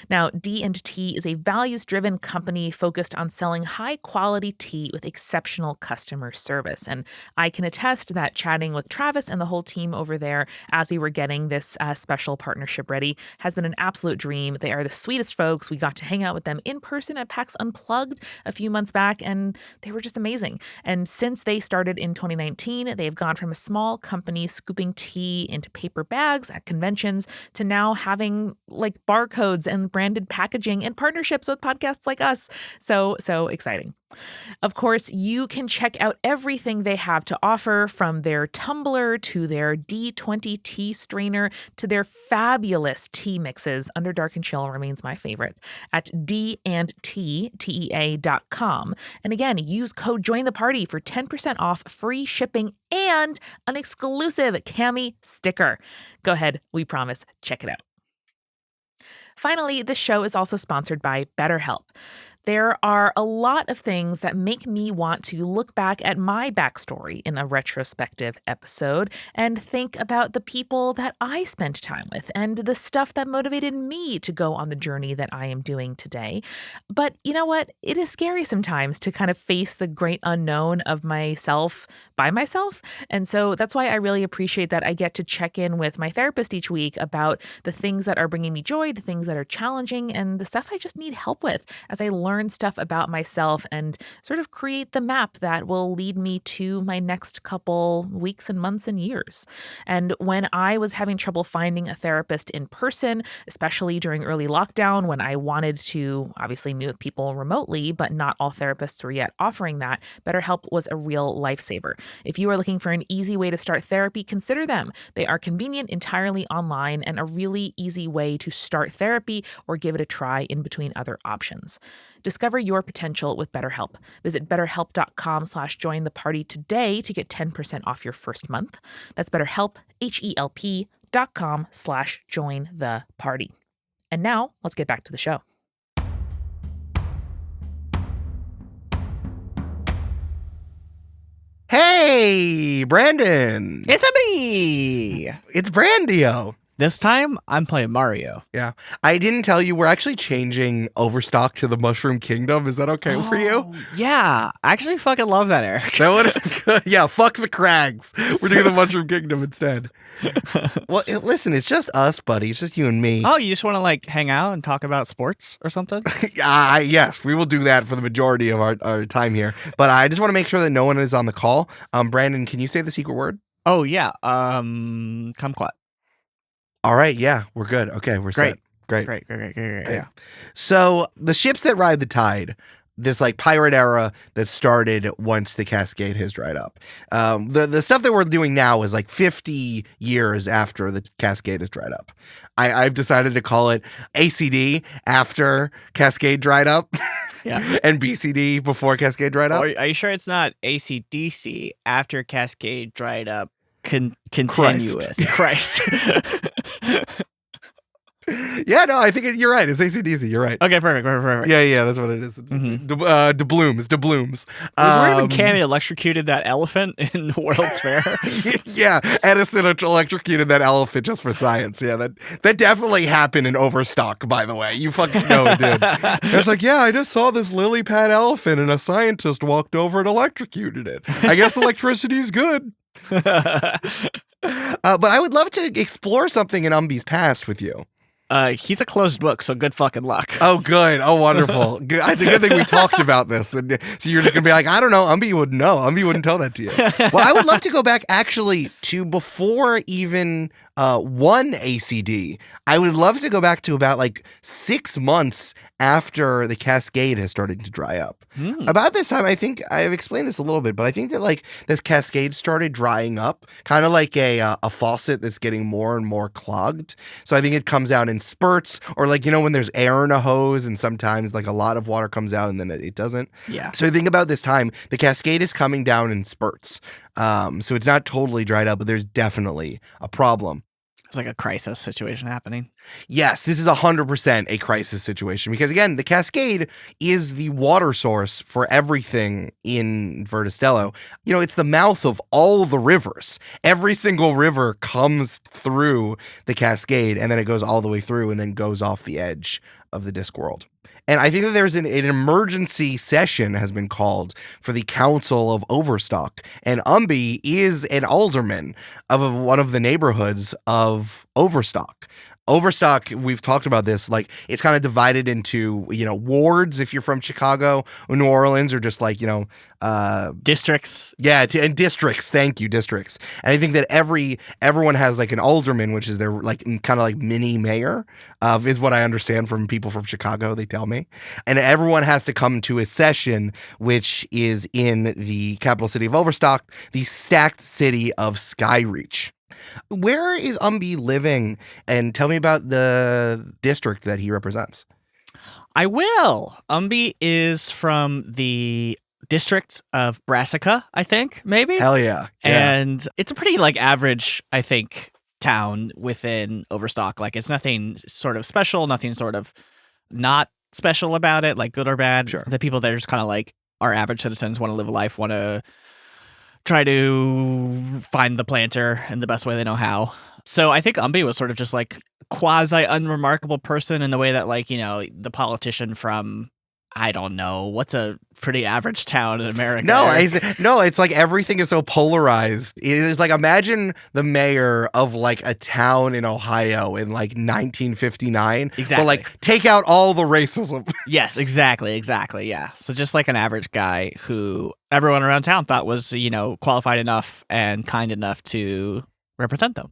Now, D&T is a values-driven company focused on selling high-quality tea with exceptional customer service. And I can attest that chatting with Travis and the whole team over there as we were getting this special partnership ready has been an absolute dream. They are the sweetest folks. We got to hang out with them in person at PAX Unplugged a few months back, and they were just amazing. And since they started in 2019, they've gone from a small company scooping tea into paper bags at conventions to now having like barcodes and branded packaging and partnerships with podcasts like us. So exciting. Of course, you can check out everything they have to offer, from their tumbler to their D20 tea strainer to their fabulous tea mixes. Under Dark and Chill remains my favorite at dandtea.com. And again, use code JOINTHEPARTY for 10% off, free shipping, and an exclusive Cami sticker. Go ahead, we promise. Check it out. Finally, this show is also sponsored by BetterHelp. There are a lot of things that make me want to look back at my backstory in a retrospective episode and think about the people that I spent time with and the stuff that motivated me to go on the journey that I am doing today. But you know what? It is scary sometimes to kind of face the great unknown of myself by myself. And so that's why I really appreciate that I get to check in with my therapist each week about the things that are bringing me joy, the things that are challenging, and the stuff I just need help with as I learn stuff about myself and sort of create the map that will lead me to my next couple weeks and months and years. And when I was having trouble finding a therapist in person, especially during early lockdown, when I wanted to obviously meet with people remotely, but not all therapists were yet offering that, BetterHelp was a real lifesaver. If you are looking for an easy way to start therapy, consider them. They are convenient, entirely online, and a really easy way to start therapy or give it a try in between other options. Discover your potential with BetterHelp. Visit betterhelp.com/jointheparty today to get 10% off your first month. That's BetterHelp, HELP.com/jointheparty. And now let's get back to the show. Hey, Brandon. It's a me! It's Brandio. This time, I'm playing Mario. Yeah. I didn't tell you we're actually changing Overstock to the Mushroom Kingdom. Is that okay for you? Yeah. I actually fucking love that, Eric. Yeah, fuck the Crags. We're doing the Mushroom Kingdom instead. Well, listen, it's just us, buddy. It's just you and me. Oh, you just want to like hang out and talk about sports or something? Yes, we will do that for the majority of our time here. But I just want to make sure that no one is on the call. Brandon, can you say the secret word? Oh, yeah. Kumquat. All right, yeah, we're good. Okay, we're Great. set. Great. Yeah. So the ships that ride the tide, this like pirate era that started once the Cascade has dried up. The stuff that we're doing now is like 50 years after the Cascade has dried up. I've decided to call it ACD after Cascade dried up. Yeah. And BCD before Cascade dried up. Are you sure it's not ACDC after Cascade dried up? Continuous. Christ. Yeah, no, I think you're right. It's AC/DC. You're right. Okay, perfect. Yeah, that's what it is. Mm-hmm. Doubloons. Was when Cammy electrocuted that elephant in the World's Fair? Yeah, Edison electrocuted that elephant just for science. Yeah, that definitely happened in Overstock, by the way. You fucking know it did. It's like, yeah, I just saw this lily pad elephant and a scientist walked over and electrocuted it. I guess electricity's good. But I would love to explore something in Umbi's past with you. He's a closed book, so good fucking luck. Oh, good. Oh, wonderful. Good. It's a good thing we talked about this. And so you're just going to be like, I don't know. Umbi would know. Umbi wouldn't tell that to you. Well, I would love to go back actually to before even one ACD. I would love to go back to about like 6 months after the Cascade has started to dry up. About this time, I think I've explained this a little bit, but I think that like this Cascade started drying up, kind of like a faucet that's getting more and more clogged. So I think it comes out in spurts, or like, you know, when there's air in a hose and sometimes like a lot of water comes out and then it doesn't. Yeah. So I think about this time, the Cascade is coming down in spurts. So it's not totally dried up, but there's definitely a problem. It's like a crisis situation happening. Yes, this is 100% a crisis situation because, again, the Cascade is the water source for everything in Verda Stello. You know, it's the mouth of all the rivers. Every single river comes through the Cascade, and then it goes all the way through and then goes off the edge of the Discworld. And I think that there's an emergency session has been called for the Council of Overstock. And Umbi is an alderman of one of the neighborhoods of Overstock. Overstock, we've talked about this, like it's kind of divided into, you know, wards if you're from Chicago or New Orleans, or just like, you know, districts. Yeah, and districts. Thank you, districts. And I think that everyone has like an alderman, which is their like kind of like mini mayor, is what I understand from people from Chicago. They tell me, and everyone has to come to a session, which is in the capital city of Overstock, the stacked city of Skyreach. Where is Umbi living? And tell me about the district that he represents. I will. Umbi is from the district of Brassica, I think, maybe. Hell yeah. And it's a pretty like average, I think, town within Overstock. Like it's nothing sort of special, nothing sort of not special about it, like good or bad. Sure. The people there just kind of like are average citizens, want to live a life, want to try to find the planter in the best way they know how. So I think Umbi was sort of just like quasi unremarkable person in the way that, like, you know, the politician from, I don't know, what's a pretty average town in America? No, it's like everything is so polarized. It is like, imagine the mayor of like a town in Ohio in like 1959. Exactly. But like take out all the racism. Yes, exactly. Yeah. So just like an average guy who everyone around town thought was, you know, qualified enough and kind enough to represent them.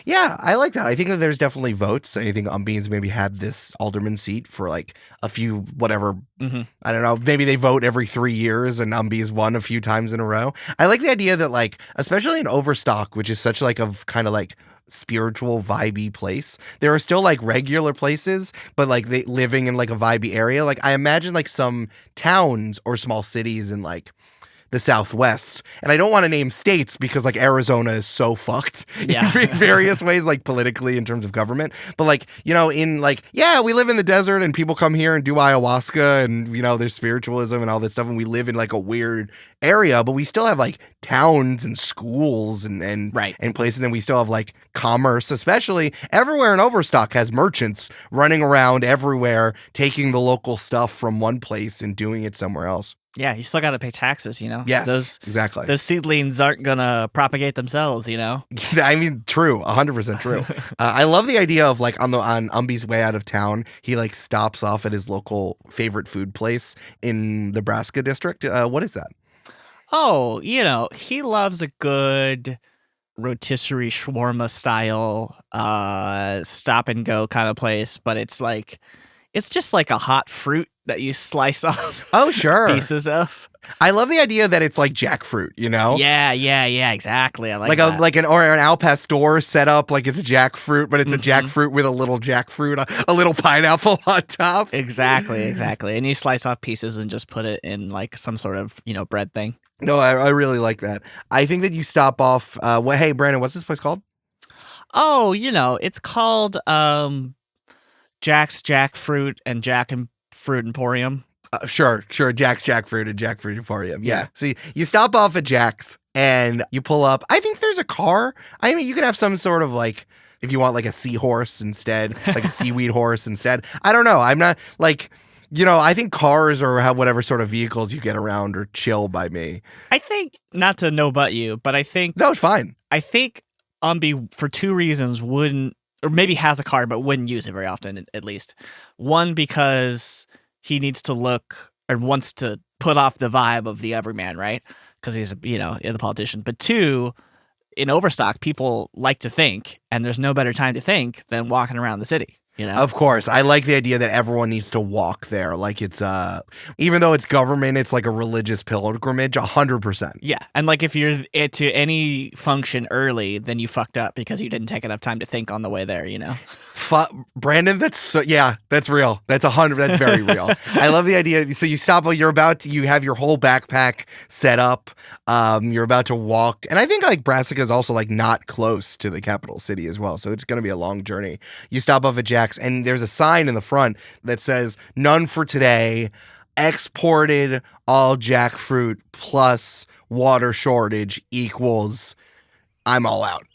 Yeah, I like that. I think that there's definitely votes. I think Umbi's maybe had this alderman seat for like a few, whatever. Mm-hmm. I don't know. Maybe they vote every 3 years and Umbi's won a few times in a row. I like the idea that, like, especially in Overstock, which is such like a kind of like spiritual vibey place, there are still like regular places, but like they living in like a vibey area. Like I imagine like some towns or small cities in like the Southwest. And I don't want to name states because like Arizona is so fucked in various ways, like politically in terms of government. But like, you know, in like, yeah, we live in the desert and people come here and do ayahuasca and, you know, there's spiritualism and all that stuff. And we live in like a weird area, but we still have like towns and schools and places. And we still have like commerce, especially everywhere in Overstock has merchants running around everywhere, taking the local stuff from one place and doing it somewhere else. Yeah, you still got to pay taxes, you know? Yes, exactly. Those seedlings aren't going to propagate themselves, you know? I mean, true, 100% true. I love the idea of like on Umbi's way out of town, he like stops off at his local favorite food place in the Nebraska district. What is that? Oh, you know, he loves a good rotisserie shawarma style stop and go kind of place, but it's just like a hot fruit that you slice off. Oh, sure. Pieces of. I love the idea that it's like jackfruit, you know? Yeah, exactly. I like that. Like an al pastor set up like it's a jackfruit, but it's a jackfruit with a little jackfruit, a little pineapple on top. Exactly. And you slice off pieces and just put it in like some sort of, you know, bread thing. No, I really like that. I think that you stop off. Hey, Brandon, what's this place called? Oh, you know, it's called Jack's Jackfruit and Jack and Fruit Emporium. Sure. Jack's Jackfruit and Jackfruit Emporium. Yeah. See, you stop off at Jack's and you pull up. I think there's a car. I mean, you could have some sort of like, if you want like a seahorse instead, like a seaweed horse instead. I don't know. I'm not like, you know, I think cars or whatever sort of vehicles you get around are chill by me. I think, not to know but you, but I think. No, it's fine. I think Umbi, for two reasons, wouldn't or maybe has a card but wouldn't use it very often, at least. One, because he needs to look or wants to put off the vibe of the everyman, right? Because he's, the politician. But two, in Overstock, people like to think, and there's no better time to think than walking around the city. Of course. I like the idea that everyone needs to walk there. Like it's, even though it's government, it's like a religious pilgrimage, 100%. Yeah. And like if you're to any function early, then you fucked up because you didn't take enough time to think on the way there, Brandon, that's that's real. That's very real. I love the idea. So you stop, you have your whole backpack set up. You're about to walk. And I think like Brassica is also like not close to the capital city as well. So it's going to be a long journey. You stop off at Jack's and there's a sign in the front that says none for today, exported all jackfruit plus water shortage equals I'm all out.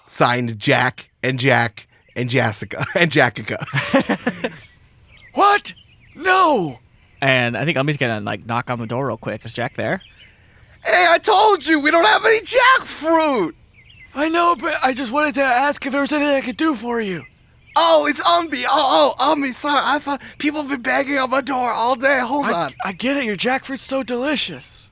Signed Jack and Jessica and Jackica. What? No. And I think Umbi's gonna like knock on the door real quick. Is Jack there? Hey, I told you we don't have any jackfruit. I know, but I just wanted to ask if there was anything I could do for you. Oh, it's Umbi. Oh, Umbi. Sorry, I thought people have been banging on my door all day. Hold on. I get it. Your jackfruit's so delicious.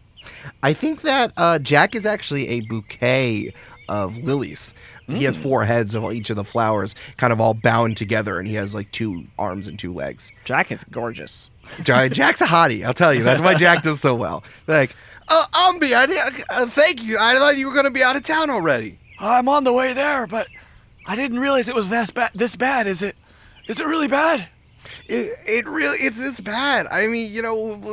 I think that Jack is actually a bouquet of lilies. He has 4 heads of each of the flowers, kind of all bound together, and he has like 2 arms and 2 legs. Jack is gorgeous. Jack's a hottie, I'll tell you. That's why Jack does so well. Like, Umbi, thank you. I thought you were going to be out of town already. I'm on the way there, but I didn't realize it was this bad. Is it really bad? It's this bad. I mean,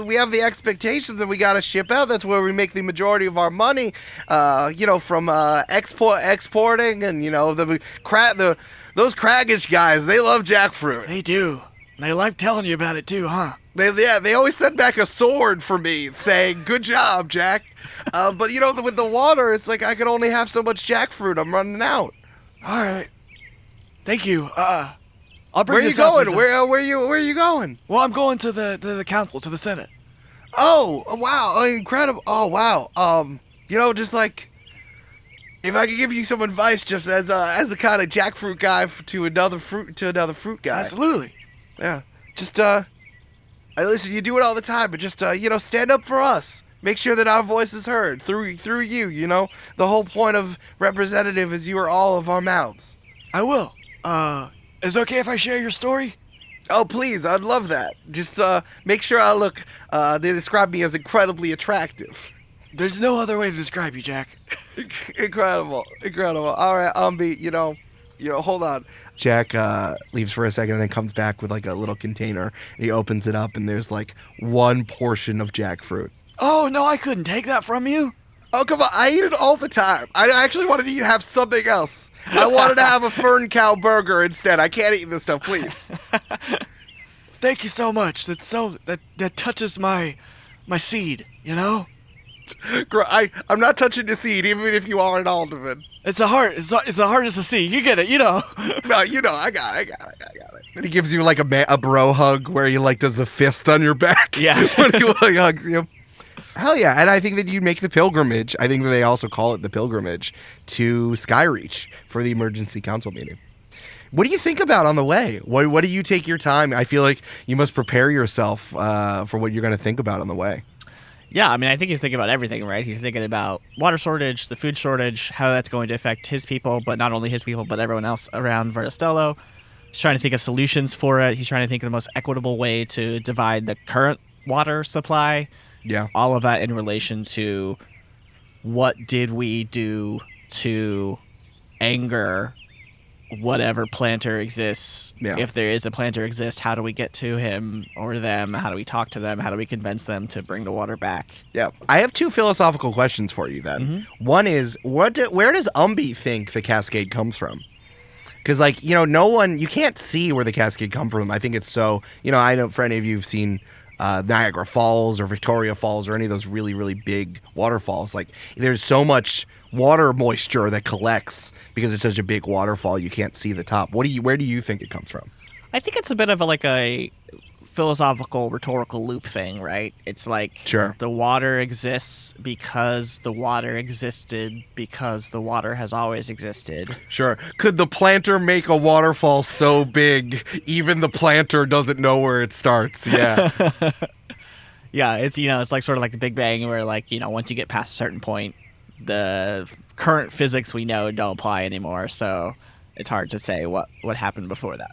we have the expectations that we got to ship out. That's where we make the majority of our money, from exporting and, those craggish guys, they love jackfruit. They do. They like telling you about it too, huh? They always send back a sword for me saying, good job, Jack. But, with the water, it's like I could only have so much jackfruit. I'm running out. All right. Thank you. I'll bring Where are you this up going? Where are you going? Well, I'm going to the council, to the Senate. Oh, wow. Incredible. Oh, wow. Just like, if I could give you some advice just as a kind of jackfruit guy to another fruit guy. Absolutely. Yeah. Just, listen, you do it all the time, but just, stand up for us. Make sure that our voice is heard through you, The whole point of representative is you are all of our mouths. I will. Is it okay if I share your story? Oh, please. I'd love that. Just make sure they describe me as incredibly attractive. There's no other way to describe you, Jack. Incredible. All right, Umbi, hold on. Jack leaves for a second and then comes back with like a little container. And he opens it up and there's like 1 portion of jackfruit. Oh, no, I couldn't take that from you. Oh, come on. I eat it all the time. I actually wanted to have something else. I wanted to have a fern cow burger instead. I can't eat this stuff, please. Thank you so much. That touches my my seed, I'm not touching the seed, even if you are an alderman. It's a heart. It's the heart is a seed. You get it, No, I got it. And he gives you like a bro hug where he like does the fist on your back. Yeah. When he like, hugs you. Hell yeah. And I think that you make the pilgrimage. I think that they also call it the pilgrimage to Skyreach for the emergency council meeting. What do you think about on the way? What do you take your time? I feel like you must prepare yourself for what you're going to think about on the way. Yeah, I mean, I think he's thinking about everything, right? He's thinking about water shortage, the food shortage, how that's going to affect his people, but not only his people, but everyone else around Verda Stello. He's trying to think of solutions for it. He's trying to think of the most equitable way to divide the current water supply. Yeah. All of that in relation to what did we do to anger whatever planter exists. Yeah. If there is a planter exists, how do we get to him or them? How do we talk to them? How do we convince them to bring the water back? Yeah. I have 2 philosophical questions for you then. Mm-hmm. One is, where does Umbi think the Cascade comes from? Because, like, no one, you can't see where the Cascade come from. I think it's so, I know for any of you who've seen Niagara Falls or Victoria Falls or any of those really, really big waterfalls, like, there's so much water moisture that collects because it's such a big waterfall, you can't see the top. Where do you think it comes from? I think it's a bit of a philosophical rhetorical loop thing, right? It's like Sure. the water exists because the water existed because the water has always existed. Sure. Could the planter make a waterfall so big even the planter doesn't know where it starts? Yeah. Yeah, it's it's like sort of like the Big Bang, where like once you get past a certain point, the current physics we know don't apply anymore. So it's hard to say what happened before that.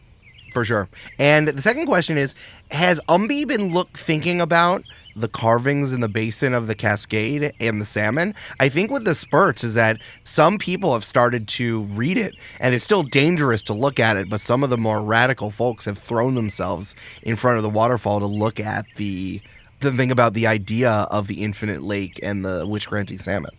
For sure. And the second question is, has Umbi been thinking about the carvings in the basin of the Cascade and the salmon? I think with the spurts is that some people have started to read it, and it's still dangerous to look at it, but some of the more radical folks have thrown themselves in front of the waterfall to look at the thing about the idea of the infinite lake and the witch-granting salmon.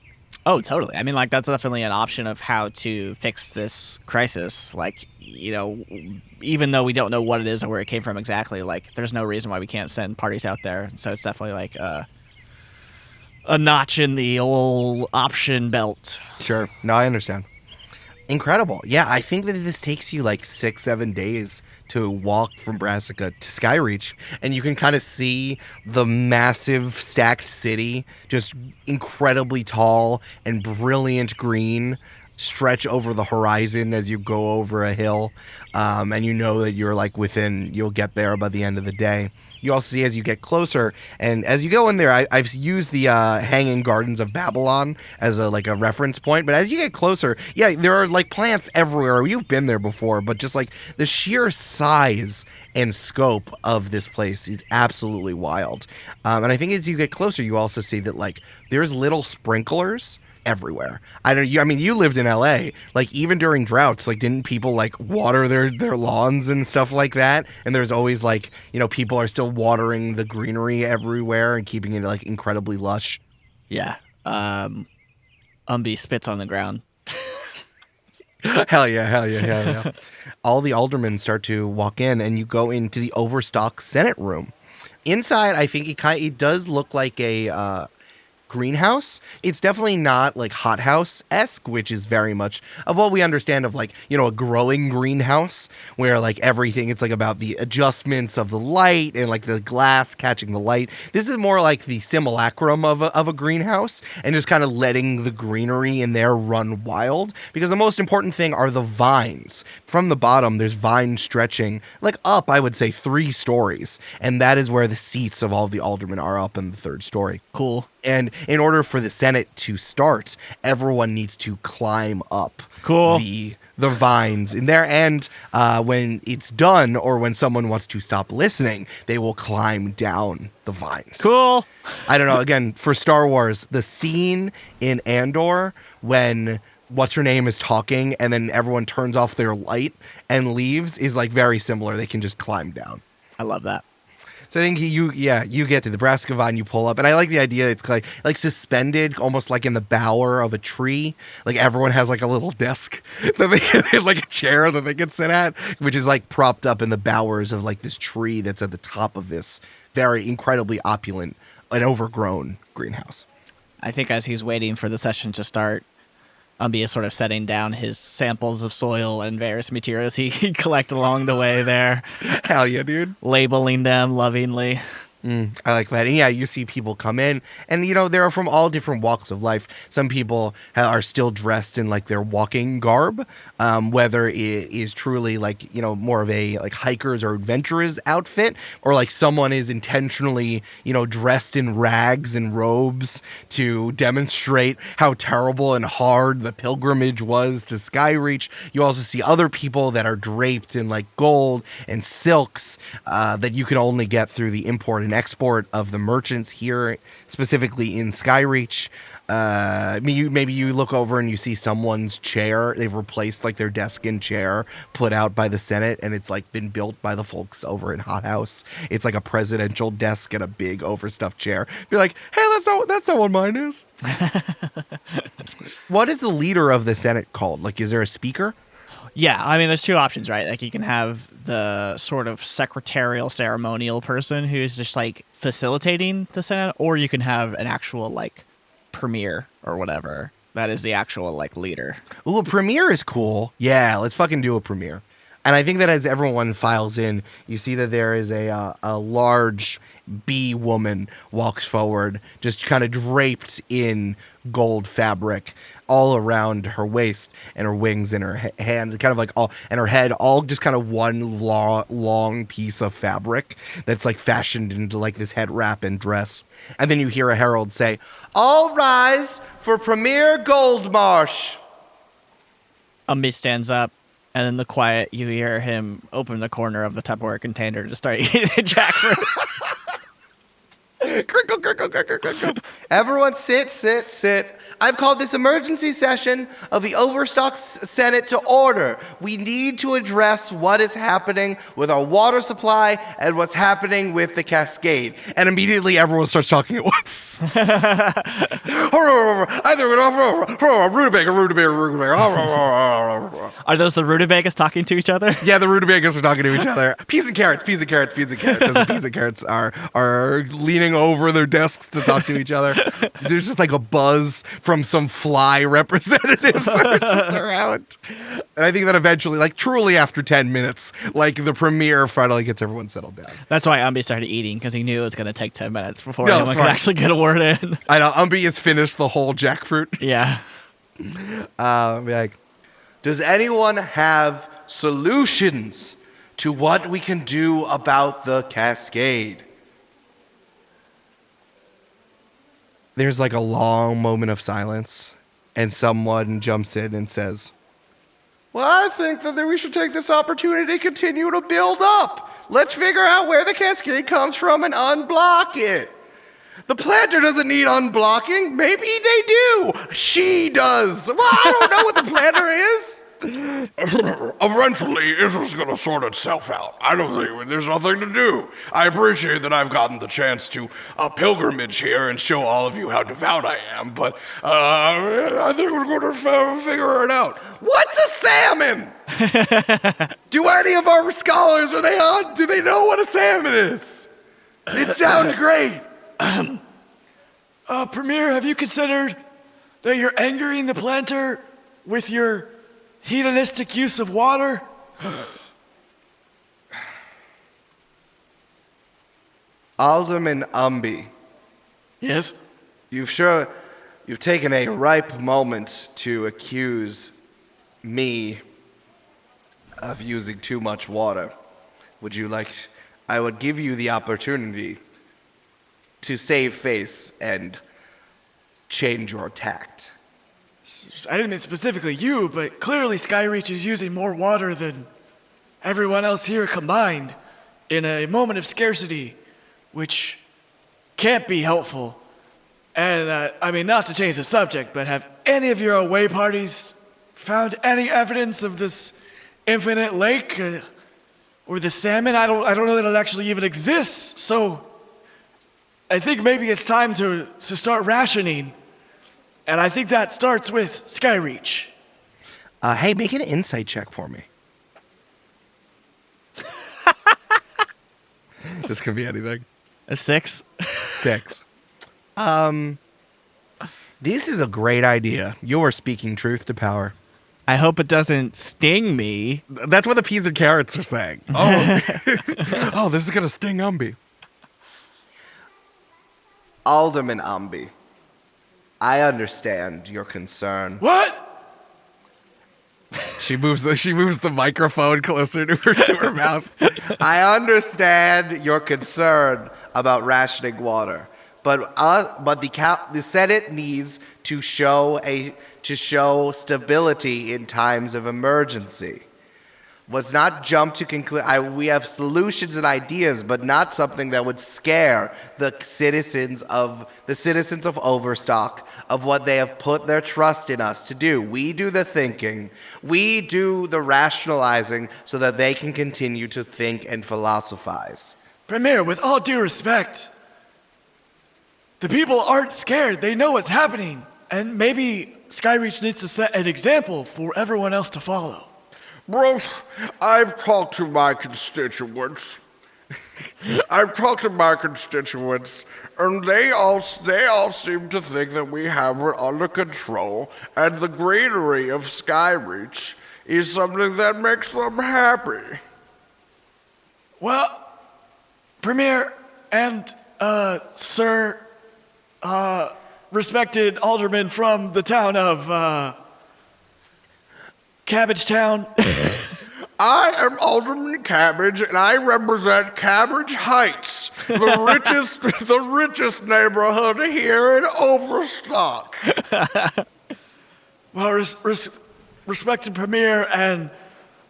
Oh, totally. I mean, like, that's definitely an option of how to fix this crisis. Like, even though we don't know what it is or where it came from exactly, like, there's no reason why we can't send parties out there. So it's definitely like a notch in the old option belt. Sure. No, I understand. Incredible. Yeah, I think that this takes you like 6-7 days to walk from Brassica to Skyreach, and you can kind of see the massive stacked city, just incredibly tall and brilliant green, stretch over the horizon as you go over a hill, and you know that you're like you'll get there by the end of the day. You also see as you get closer, and as you go in there, I've used the Hanging Gardens of Babylon as a reference point. But as you get closer, yeah, there are like plants everywhere. You've been there before, but just like the sheer size and scope of this place is absolutely wild. And I think as you get closer, you also see that like there's little sprinklers everywhere. You lived in LA, like even during droughts, like didn't people like water their lawns and stuff like that? And there's always like, people are still watering the greenery everywhere and keeping it like incredibly lush. Yeah. Umbi spits on the ground. Hell yeah. All the aldermen start to walk in, and you go into the overstocked Senate room. Inside, I think it does look like a greenhouse. It's definitely not like hothouse-esque, which is very much of what we understand of like, a growing greenhouse where like everything, it's like about the adjustments of the light and like the glass catching the light. This is more like the simulacrum of a greenhouse, and just kind of letting the greenery in there run wild, because the most important thing are the vines. From the bottom, there's vines stretching like up, I would say 3 stories, and that is where the seats of all the aldermen are, up in the 3rd story. Cool. And in order for the Senate to start, everyone needs to climb up the vines in there. And when it's done, or when someone wants to stop listening, they will climb down the vines. Cool. I don't know. Again, for Star Wars, the scene in Andor when what's-her-name is talking and then everyone turns off their light and leaves is like very similar. They can just climb down. I love that. So I think you get to the brassica vine, you pull up, and I like the idea. It's like suspended, almost like in the bower of a tree. Like everyone has like a little desk that they like a chair that they can sit at, which is like propped up in the bowers of like this tree that's at the top of this very incredibly opulent and overgrown greenhouse. I think as he's waiting for the session to start, Umbi is sort of setting down his samples of soil and various materials he collected along the way there. Hell yeah, dude. Labeling them lovingly. I like that. And yeah, you see people come in, and they're from all different walks of life. Some people are still dressed in like their walking garb, whether it is truly like more of a like hikers or adventurers outfit, or like someone is intentionally dressed in rags and robes to demonstrate how terrible and hard the pilgrimage was to Skyreach. You also see other people that are draped in like gold and silks that you can only get through the import and export of the merchants here, specifically in Skyreach. Maybe you look over and you see someone's chair. They've replaced like their desk and chair put out by the Senate, and it's like been built by the folks over in Hothouse. It's like a presidential desk and a big overstuffed chair. Be like, hey, that's not what mine is. What is the leader of the Senate called? Like, is there a speaker? Yeah, I mean, there's 2 options, right? Like, you can have the sort of secretarial, ceremonial person who's just, like, facilitating the Senate, or you can have an actual, like, premier or whatever. That is the actual, like, leader. Ooh, a premier is cool. Yeah, let's fucking do a premier. And I think that as everyone files in, you see that there is a large bee woman walks forward, just kind of draped in gold fabric all around her waist and her wings and her hand, kind of like all, and her head, all just kind of one long piece of fabric that's like fashioned into like this head wrap and dress. And then you hear a herald say, "All rise for Premier Goldmarsh." Umbi stands up, and in the quiet, you hear him open the corner of the Tupperware container to start eating the jackfruit. Crinkle, crinkle, crinkle, crinkle. Everyone sit. I've called this emergency session of the Overstock Senate to order. We need to address what is happening with our water supply and what's happening with the Cascade. And immediately everyone starts talking at once. Rutabaga. Are those the rutabagas talking to each other? Yeah, the rutabagas are talking to each other. Peas and carrots. As the peas and carrots are leaning over their desks to talk to each other. There's just like a buzz from some fly representatives that are just around. And I think that eventually, like truly after 10 minutes, like the premier finally gets everyone settled down. That's why Umbi started eating, because he knew it was going to take 10 minutes before No, anyone could actually get a word in. I know, Umbi has finished the whole jackfruit. Yeah. Like, does anyone have solutions to what we can do about the Cascade? There's like a long moment of silence, and someone jumps in and says, "Well, I think that we should take this opportunity to continue to build up. Let's figure out where the Cascade comes from and unblock it. The planter doesn't need unblocking. Maybe they do. She does. Well, I don't know what the planter is." Eventually, it's just gonna sort itself out. I don't think there's nothing to do. I appreciate that I've gotten the chance to pilgrimage here and show all of you how devout I am, but I think we're gonna figure it out. What's a salmon? Do any of our scholars, are they on? Do they know what a salmon is? It sounds great. Premier, have you considered that you're angering the planter with your hedonistic use of water? Alderman Umbi, Yes? you've taken a ripe moment to accuse me of using too much water. I would give you the opportunity to save face and change your tact. I didn't mean specifically you, but clearly Skyreach is using more water than everyone else here combined in a moment of scarcity, which can't be helpful. And I mean, not to change the subject, but have any of your away parties found any evidence of this infinite lake or the salmon? I don't know that it actually even exists. So I think maybe it's time to start rationing. And I think that starts with Skyreach. Hey, make an insight check for me. This could be anything. A 6? 6. This is a great idea. You're speaking truth to power. I hope it doesn't sting me. That's what the peas and carrots are saying. Oh, this is going to sting Umbi. Alderman Umbi, I understand your concern. What? She moves the microphone closer to her mouth. I understand your concern about rationing water, but the Senate needs to show stability in times of emergency. Let's not jump to conclude. We have solutions and ideas, but not something that would scare the citizens of Overstock of what they have put their trust in us to do. We do the thinking, we do the rationalizing, so that they can continue to think and philosophize. Premier, with all due respect, the people aren't scared. They know what's happening. And maybe Skyreach needs to set an example for everyone else to follow. Bro, I've talked to my constituents. and they all seem to think that we have it under control, and the greenery of Skyreach is something that makes them happy. Well, Premier and Sir, respected alderman from the town of Cabbage Town. I am Alderman Cabbage, and I represent Cabbage Heights, the richest neighborhood here in Overstock. Well, respected Premier and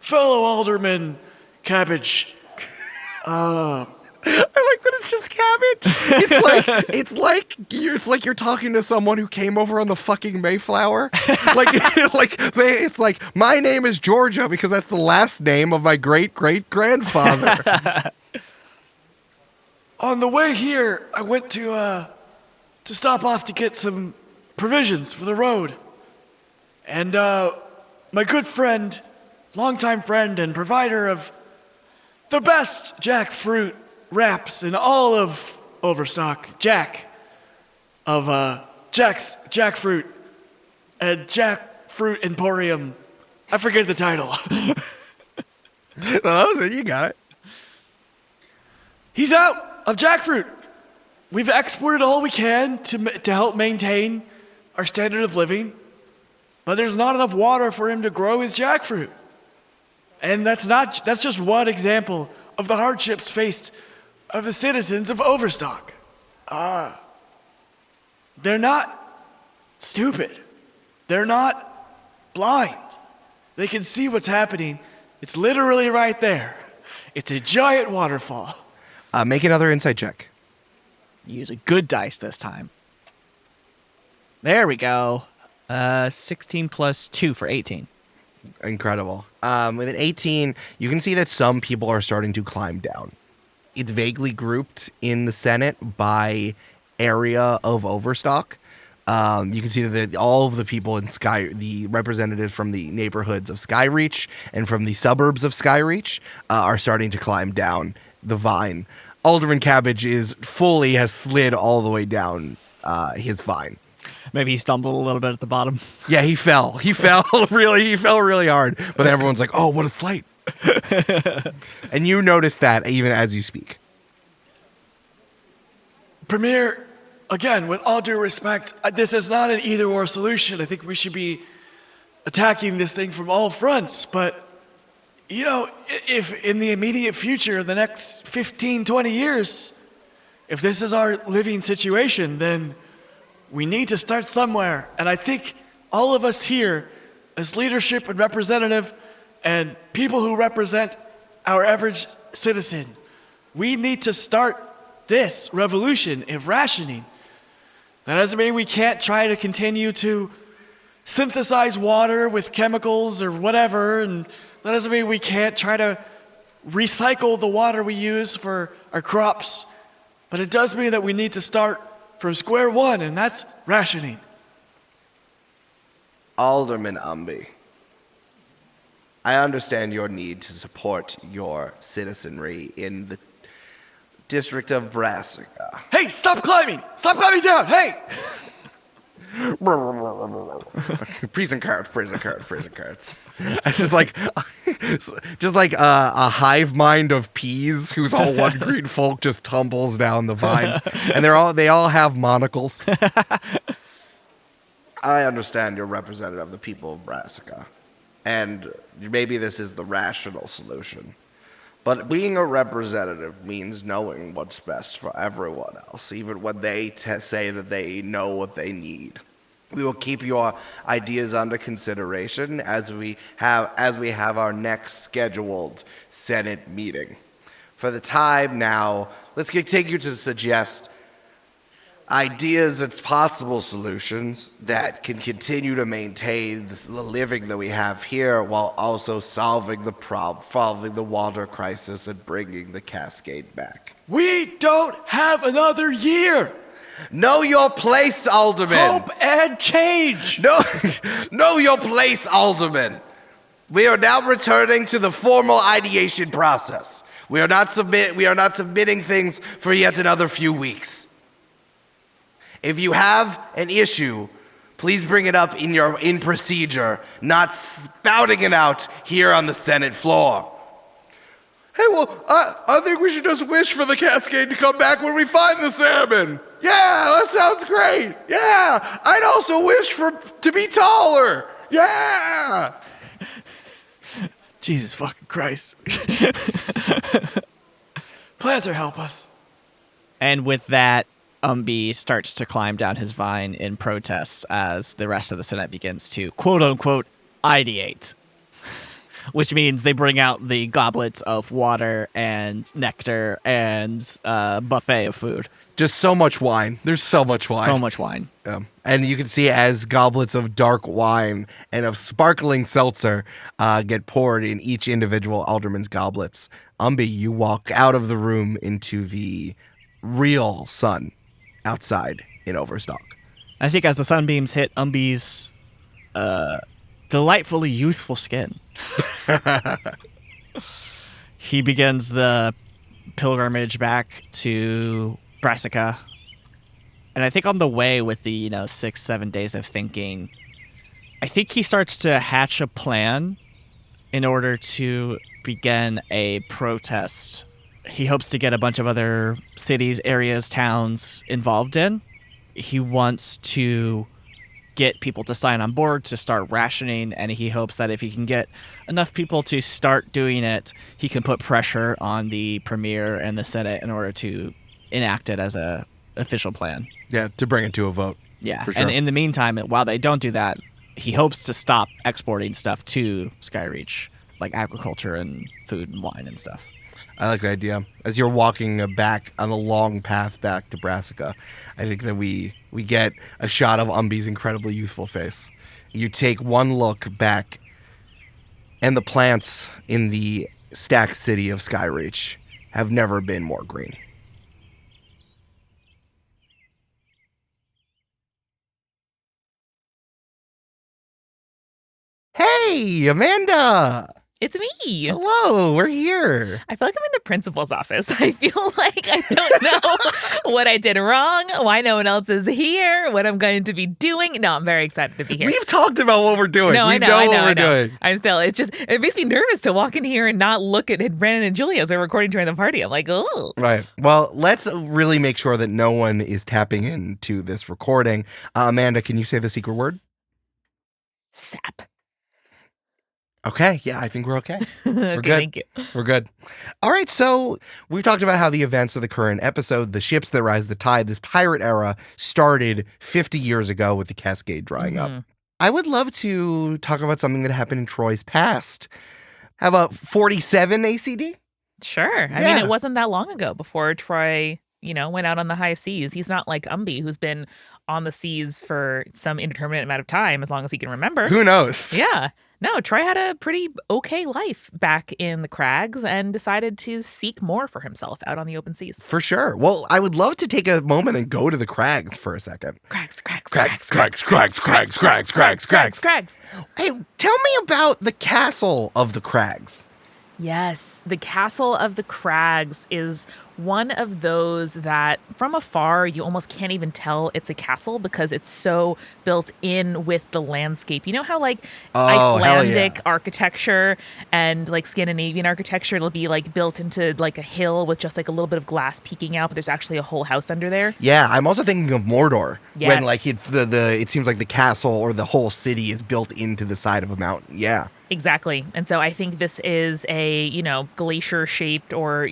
fellow Alderman Cabbage. I like that it's just cabbage. It's like you're talking to someone who came over on the fucking Mayflower. It's like my name is Georgia because that's the last name of my great grandfather. On the way here, I went to stop off to get some provisions for the road, and my good friend, longtime friend, and provider of the best jackfruit wraps in all of Overstock, Jack of Jack's Jackfruit and Jackfruit Emporium. I forget the title. No, that was it. You got it. He's out of jackfruit. We've exported all we can to help maintain our standard of living, but there's not enough water for him to grow his jackfruit. And that's just one example of the hardships faced of the citizens of Overstock. They're not stupid. They're not blind. They can see what's happening. It's literally right there. It's a giant waterfall. Make another insight check. Use a good dice this time. There we go. 16 plus 2 for 18. Incredible. With an 18, you can see that some people are starting to climb down. It's vaguely grouped in the Senate by area of Overstock. You can see that all of the people in the representatives from the neighborhoods of Skyreach and from the suburbs of Skyreach are starting to climb down the vine. Alderman Cabbage has slid all the way down his vine. Maybe he stumbled a little bit at the bottom. Yeah, he fell. He fell really hard. But then everyone's like, "Oh, what a slight!" And you notice that even as you speak. Premier, again, with all due respect, this is not an either-or solution. I think we should be attacking this thing from all fronts. But, you know, if in the immediate future, the next 15, 20 years, if this is our living situation, then we need to start somewhere. And I think all of us here, as leadership and representative and people who represent our average citizen, we need to start this revolution of rationing. That doesn't mean we can't try to continue to synthesize water with chemicals or whatever, and that doesn't mean we can't try to recycle the water we use for our crops, but it does mean that we need to start from square one, and that's rationing. Alderman Umbi, I understand your need to support your citizenry in the district of Brassica. Hey, stop climbing! Stop climbing down! Hey! Prison cards. It's just like a hive mind of peas who's all one green folk just tumbles down the vine, and they all have monocles. I understand you're representative of the people of Brassica, and maybe this is the rational solution. But being a representative means knowing what's best for everyone else, even when they say that they know what they need. We will keep your ideas under consideration as we have our next scheduled Senate meeting. For the time now, let's continue to suggest ideas and possible solutions that can continue to maintain the living that we have here while also solving the water crisis and bringing the Cascade back. We don't have another year! Know your place, Alderman! Hope and change! Know your place, Alderman! We are now returning to the formal ideation process. We are not submitting things for yet another few weeks. If you have an issue, please bring it up in procedure, not spouting it out here on the Senate floor. Hey, well, I think we should just wish for the Cascade to come back when we find the salmon. Yeah, that sounds great. Yeah, I'd also wish to be taller. Yeah. Jesus fucking Christ. Planter, help us. And with that, Umbi starts to climb down his vine in protest as the rest of the Senate begins to quote-unquote ideate. Which means they bring out the goblets of water and nectar and buffet of food. Just so much wine. There's so much wine. So much wine. And you can see as goblets of dark wine and of sparkling seltzer get poured in each individual alderman's goblets. Umbi, you walk out of the room into the real sun outside in Overstock. I think as the sunbeams hit Umbi's delightfully youthful skin, he begins the pilgrimage back to Brassica. And I think on the way with the 6-7 days of thinking, I think he starts to hatch a plan in order to begin a protest he hopes to get a bunch of other cities, areas, towns involved in. He wants to get people to sign on board to start rationing, and he hopes that if he can get enough people to start doing it, he can put pressure on the Premier and the Senate in order to enact it as a official plan. Yeah, to bring it to a vote. Yeah, for sure. And in the meantime, while they don't do that, he hopes to stop exporting stuff to Skyreach, like agriculture and food and wine and stuff. I like the idea. As you're walking back on a long path back to Brassica, I think that we get a shot of Umbi's incredibly youthful face. You take one look back, and the plants in the stacked city of Skyreach have never been more green. Hey, Amanda! It's me. Hello, we're here. I feel like I'm in the principal's office. I feel like I don't know what I did wrong, why no one else is here, what I'm going to be doing. No, I'm very excited to be here. We've talked about what we're doing. No, we I know what we're doing. I'm still, it makes me nervous to walk in here and not look at Brandon and Julia as we're recording during the party. I'm like, oh. Right. Well, let's really make sure that no one is tapping into this recording. Amanda, can you say the secret word? Sap. Okay, yeah, I think we're okay. We're Okay, good. thank you. We're good. All right, so we've talked about how the events of the current episode, the ships that rise the tide, this pirate era, started 50 years ago with the Cascade drying up. I would love to talk about something that happened in Troy's past. How about 47 ACD? Sure. I mean, it wasn't that long ago before Troy, went out on the high seas. He's not like Umbi, who's been on the seas for some indeterminate amount of time, as long as he can remember. Who knows? Yeah. No, Troy had a pretty okay life back in the crags and decided to seek more for himself out on the open seas. For sure. Well, I would love to take a moment and go to the crags for a second. Crags. Hey, tell me about the castle of the crags. Yes, the Castle of the Crags is one of those that from afar you almost can't even tell it's a castle because it's so built in with the landscape. You know how Icelandic architecture and Scandinavian architecture, it'll be built into a hill with just a little bit of glass peeking out, but there's actually a whole house under there. Yeah, I'm also thinking of Mordor. Yes. When it's it seems like the castle or the whole city is built into the side of a mountain. Yeah. Exactly. And so I think this is a, glacier shaped or,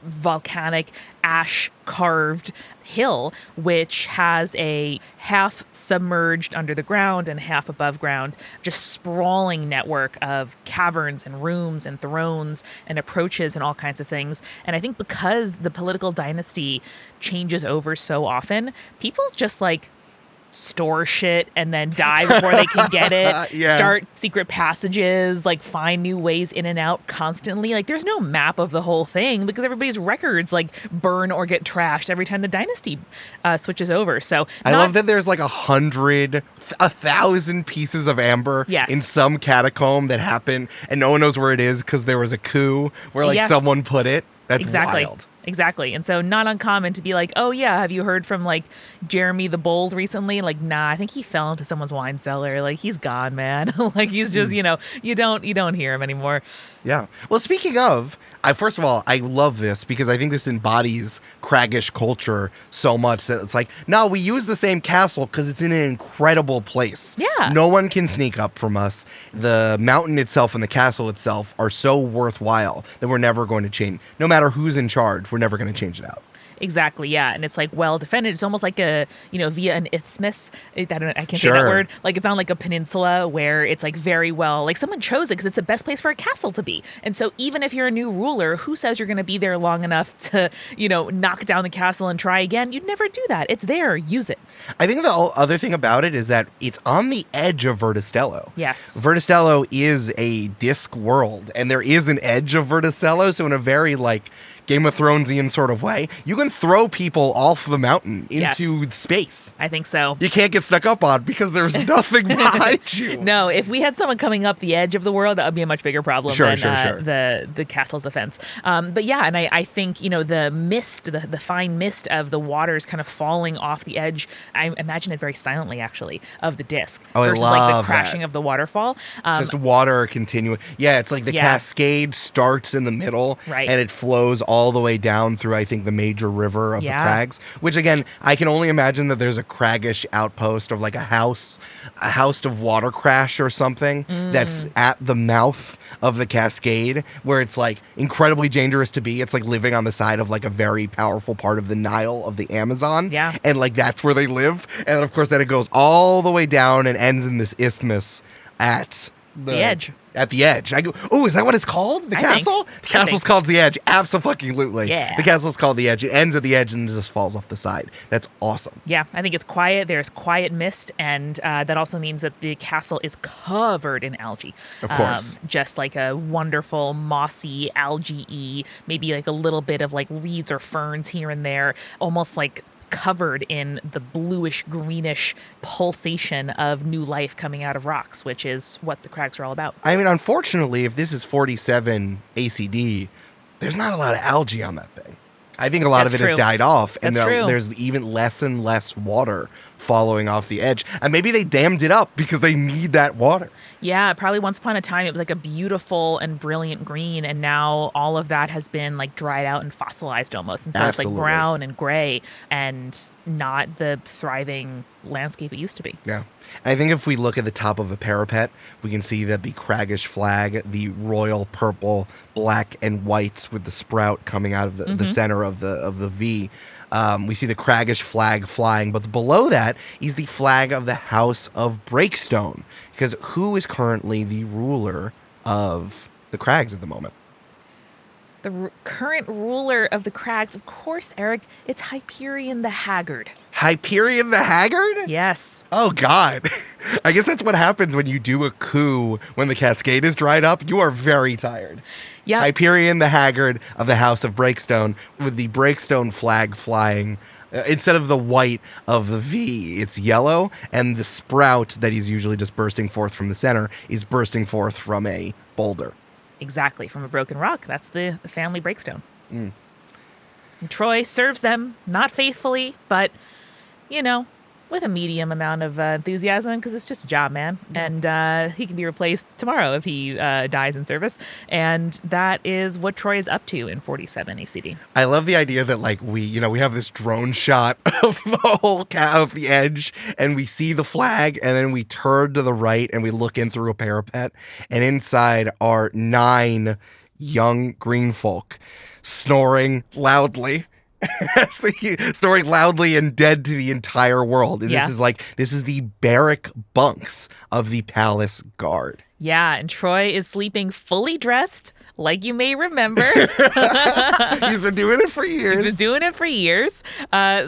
volcanic ash carved hill, which has a half submerged under the ground and half above ground, just sprawling network of caverns and rooms and thrones and approaches and all kinds of things. And I think because the political dynasty changes over so often, people just store shit and then die before they can get it. Yeah. Start secret passages, find new ways in and out constantly. There's no map of the whole thing because everybody's records burn or get trashed every time the dynasty switches over. So I love that there's 1,000 pieces of amber in some catacomb that happened and no one knows where it is because there was a coup where someone put it. That's exactly. wild. Exactly. And so not uncommon to be like, oh yeah, have you heard from like Jeremy the Bold recently? Like, nah, I think he fell into someone's wine cellar. Like he's gone, man. Like he's just, you don't hear him anymore. Yeah. Well, speaking of, first of all, I love this because I think this embodies craggish culture so much that it's like, no, we use the same castle because it's in an incredible place. Yeah. No one can sneak up from us. The mountain itself and the castle itself are so worthwhile that we're never going to change. No matter who's in charge, we're never going to change it out. Exactly, yeah, and it's like well defended. It's almost like via an isthmus. I can't say Sure. that word. Like it's on like a peninsula where it's like very well, like someone chose it because it's the best place for a castle to be. And so even if you're a new ruler, who says you're going to be there long enough to knock down the castle and try again? You'd never do that. It's there. Use it. I think the other thing about it is that it's on the edge of Verda Stello. Yes. Verda Stello is a disc world, and there is an edge of Verda Stello, so in a very like Game of Thronesian sort of way, you can throw people off the mountain into space. I think so. You can't get stuck up on because there's nothing behind you. No, if we had someone coming up the edge of the world, that would be a much bigger problem than the castle defense. But yeah, and I think, the mist, the fine mist of the waters kind of falling off the edge, I imagine it very silently, actually, of the disc. Oh, versus I like love the crashing that. of the waterfall. Just water continuing. Yeah, it's like the cascade starts in the middle, right, and it flows all the way down through, I think, the major river of the crags, which again, I can only imagine that there's a craggish outpost of like a house of water crash or something that's at the mouth of the cascade where it's like incredibly dangerous to be. It's like living on the side of like a very powerful part of the Nile of the Amazon. Yeah. And like that's where they live. And of course then it goes all the way down and ends in this isthmus at the edge. At the edge. I go, oh, is that what it's called? The castle? The castle's called the edge. Absolutely. Yeah. The castle's called the edge. It ends at the edge and just falls off the side. That's awesome. Yeah, I think it's quiet. There's quiet mist, and that also means that the castle is covered in algae. Of course. Just like a wonderful mossy algae-y, maybe like a little bit of like reeds or ferns here and there, almost like covered in the bluish greenish pulsation of new life coming out of rocks, which is what the crags are all about. I mean, unfortunately, if this is 47 ACD, there's not a lot of algae on that thing. I think a lot of it has died off, and there's even less and less water following off the edge. And maybe they dammed it up because they need that water. Yeah, probably once upon a time it was like a beautiful and brilliant green, and now all of that has been like dried out and fossilized almost. And so it's like brown and gray and not the thriving landscape it used to be. Yeah. And I think if we look at the top of a parapet, we can see that the craggish flag, the royal purple, black, and whites with the sprout coming out of the center of the V. We see the craggish flag flying, but below that is the flag of the House of Breakstone. Because who is currently the ruler of the Crags at the moment? The current ruler of the Crags, of course, Eric, it's Hyperion the Haggard. Hyperion the Haggard? Yes. Oh, God. I guess that's what happens when you do a coup when the Cascade is dried up. You are very tired. Yeah. Hyperion the Haggard of the House of Breakstone with the Breakstone flag flying. Instead of the white of the V, it's yellow, and the sprout that he's usually just bursting forth from the center is bursting forth from a boulder. Exactly, from a broken rock. That's the family breakstone. And Troy serves them, not faithfully, but, with a medium amount of enthusiasm, because it's just a job, man. And he can be replaced tomorrow if he dies in service. And that is what Troy is up to in 47 ACD. I love the idea that, like, we have this drone shot of the whole of the edge, and we see the flag, and then we turn to the right, and we look in through a parapet, and inside are 9 young green folk snoring loudly. Snoring loudly and dead to the entire world. And this is the barrack bunks of the palace guard. Yeah, and Troy is sleeping fully dressed, like you may remember. He's been doing it for years.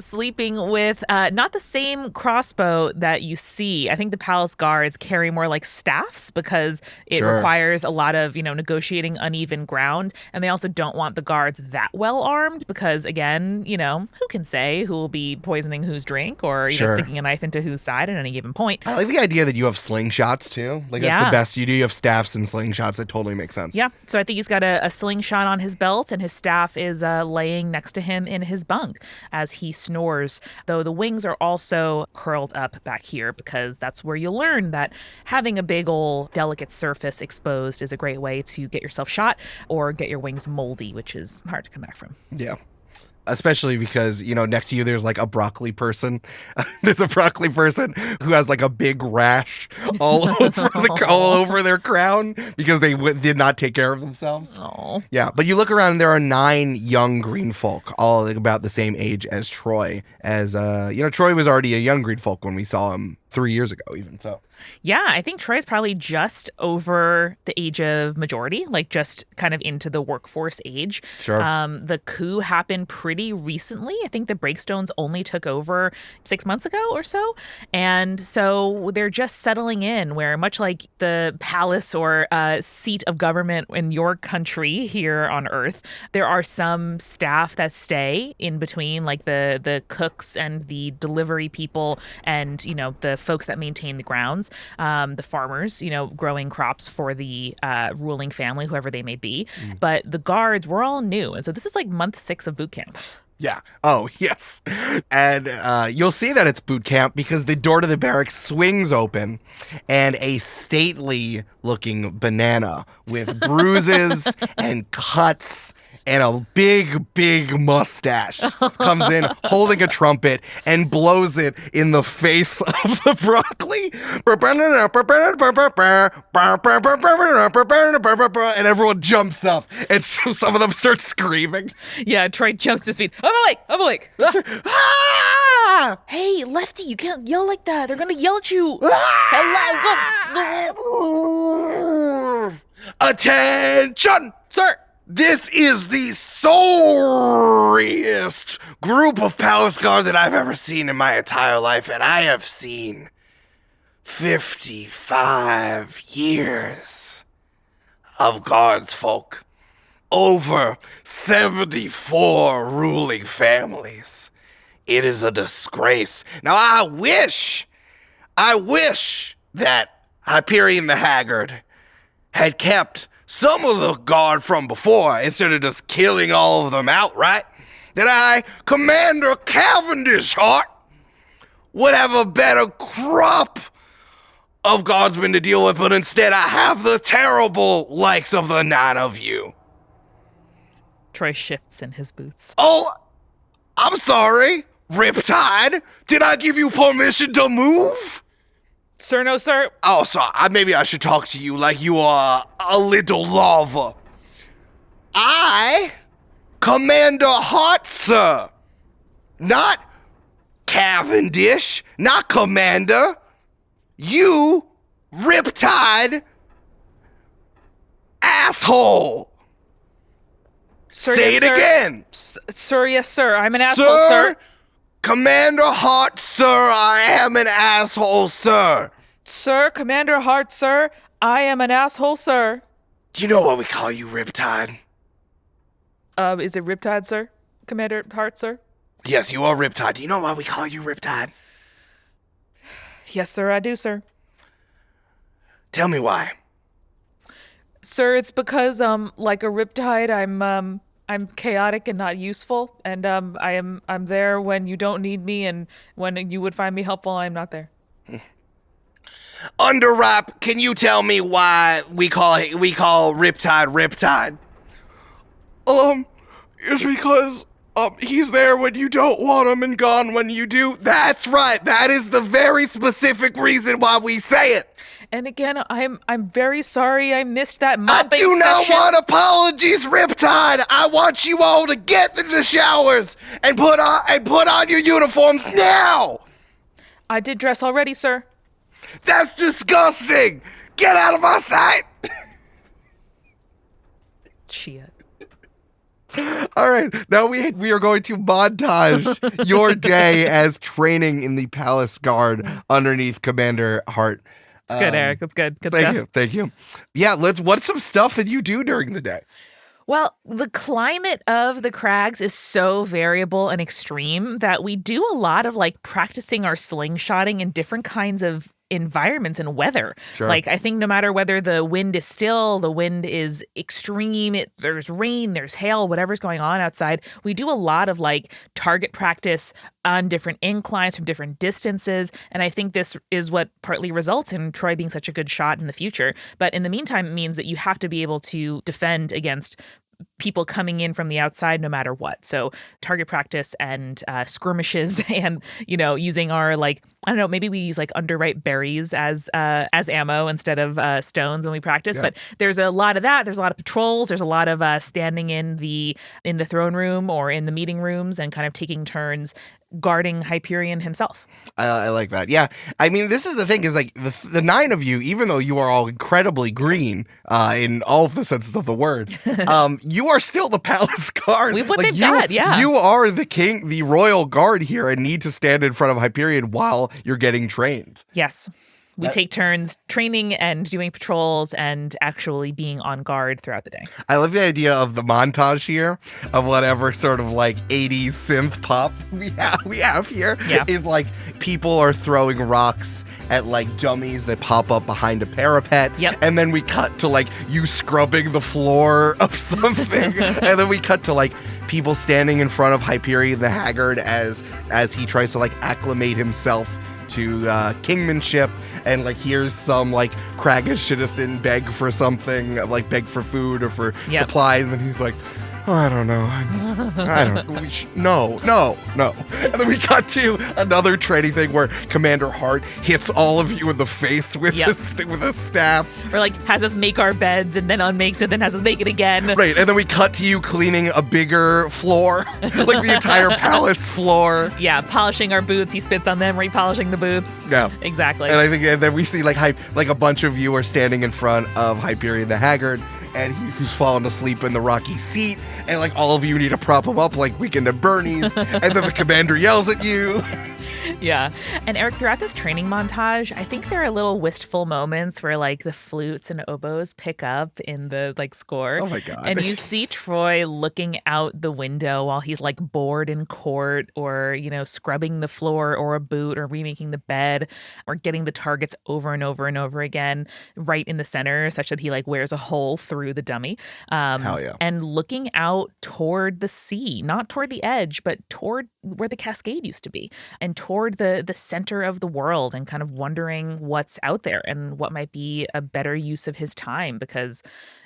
Sleeping with not the same crossbow that you see. I think the palace guards carry more like staffs because it requires a lot of, negotiating uneven ground. And they also don't want the guards that well armed because, again, who can say who will be poisoning whose drink or sticking a knife into whose side at any given point. I like the idea that you have slingshots too. Like that's the best you do. You have staffs and slingshots. That totally makes sense. Yeah. So I think He's got a slingshot on his belt, and his staff is laying next to him in his bunk as he snores, though the wings are also curled up back here because that's where you learn that having a big old delicate surface exposed is a great way to get yourself shot or get your wings moldy, which is hard to come back from. Yeah. Especially because, next to you there's like a broccoli person. There's a broccoli person who has like a big rash all over their crown because they did not take care of themselves. Oh. Yeah, but you look around and there are 9 young green folk, all about the same age as Troy. As Troy was already a young green folk when we saw him 3 years ago, even so. Yeah, I think Troy's probably just over the age of majority, like just kind of into the workforce age. Sure. The coup happened pretty recently. I think the Breakstones only took over 6 months ago or so. And so they're just settling in where, much like the palace or seat of government in your country here on Earth, there are some staff that stay in between, like the cooks and the delivery people and, the folks that maintain the grounds. The farmers, growing crops for the ruling family, whoever they may be. But the guards were all new. And so this is like month 6 of boot camp. Yeah. Oh, yes. And you'll see that it's boot camp because the door to the barracks swings open and a stately looking banana with bruises and cuts and a big mustache comes in holding a trumpet and blows it in the face of the broccoli. And everyone jumps up and some of them start screaming. Yeah, Troy jumps to his feet. I'm awake. Ah! Hey, Lefty, you can't yell like that. They're going to yell at you. Hello. Attention! Sir. This is the sorriest group of palace guard that I've ever seen in my entire life, and I have seen 55 years of guards folk, over 74 ruling families. It is a disgrace. Now, I wish that Hyperion the Haggard had kept some of the guard from before instead of just killing all of them outright. That I, Commander Cavendish Hart, would have a better crop of guardsmen to deal with, but instead I have the terrible likes of the 9 of you. Troy shifts in his boots. Oh, I'm sorry, Riptide. Did I give you permission to move? Sir, no, sir. Oh, sorry. Maybe I should talk to you like you are a little lava. I, Commander Hart, sir. Not Cavendish. Not Commander. You, Riptide, asshole. Sir, Say yes, it sir. again. Sir, yes, sir. I'm an asshole, sir. Commander Hart, sir, I am an asshole, sir. Sir, Commander Hart, sir, I am an asshole, sir. Do you know what we call you, Riptide? Is it Riptide, sir? Commander Hart, sir? Yes, you are Riptide. Do you know why we call you Riptide? Yes, sir, I do, sir. Tell me why. Sir, it's because, like a Riptide, I'm chaotic and not useful, and I'm there when you don't need me, and when you would find me helpful, I'm not there. Under wrap, can you tell me why we call Riptide? It's because he's there when you don't want him and gone when you do. That's right. That is the very specific reason why we say it. And again, I'm very sorry I missed that mopping I do not session. want apologies, Riptide. I want you all to get in the showers and put on your uniforms now. I did dress already, sir. That's disgusting. Get out of my sight. Shit. All right, now we are going to montage your day as training in the Palace Guard underneath Commander Hart. It's good, Eric. That's good. Good Thank stuff. Thank you. Yeah, what's some stuff that you do during the day? Well, the climate of the crags is so variable and extreme that we do a lot of like practicing our slingshotting in different kinds of environments and weather. Sure. Like, I think no matter whether the wind is still, the wind is extreme, there's rain, there's hail, whatever's going on outside, we do a lot of like target practice on different inclines from different distances. And I think this is what partly results in Troy being such a good shot in the future. But in the meantime, it means that you have to be able to defend against people coming in from the outside no matter what. So target practice and skirmishes and, using our like, I don't know, maybe we use like underripe berries as ammo instead of stones when we practice. Yeah. But there's a lot of that. There's a lot of patrols. There's a lot of standing in the throne room or in the meeting rooms and kind of taking turns guarding Hyperion himself. I like that. Yeah. I mean, this is the thing is like the 9 of you, even though you are all incredibly green in all of the senses of the word, you are still the palace guard. We've what like, they've got, yeah. You are the royal guard here and need to stand in front of Hyperion while you're getting trained. Yes. We take turns training and doing patrols and actually being on guard throughout the day. I love the idea of the montage here of whatever sort of like 80s synth pop we have here. Yeah. Is like people are throwing rocks at like dummies that pop up behind a parapet. Yep. And then we cut to like you scrubbing the floor of something. And then we cut to like people standing in front of Hyperion the Haggard as he tries to like acclimate himself to kingmanship. And like here's some like craggish citizen beg for something, like beg for food or for supplies, and he's like, oh, I don't know. I don't know. No. And then we got to another training thing where Commander Hart hits all of you in the face with with a staff. Or like has us make our beds and then unmakes it, then has us make it again. Right, and then we cut to you cleaning a bigger floor, like the entire palace floor. Yeah, polishing our boots. He spits on them, repolishing the boots. Yeah. Exactly. And then we see like a bunch of you are standing in front of Hyperion the Haggard, and who's fallen asleep in the rocky seat, and like all of you need to prop him up like Weekend at Bernie's, and then the commander yells at you. Yeah. And Eric, throughout this training montage, I think there are little wistful moments where like the flutes and oboes pick up in the like score. Oh my God. And you see Troy looking out the window while he's like bored in court or, scrubbing the floor or a boot or remaking the bed or getting the targets over and over and over again right in the center such that he like wears a hole through the dummy. Hell yeah. And looking out toward the sea, not toward the edge, but toward where the Cascade used to be and toward the center of the world and kind of wondering what's out there and what might be a better use of his time, because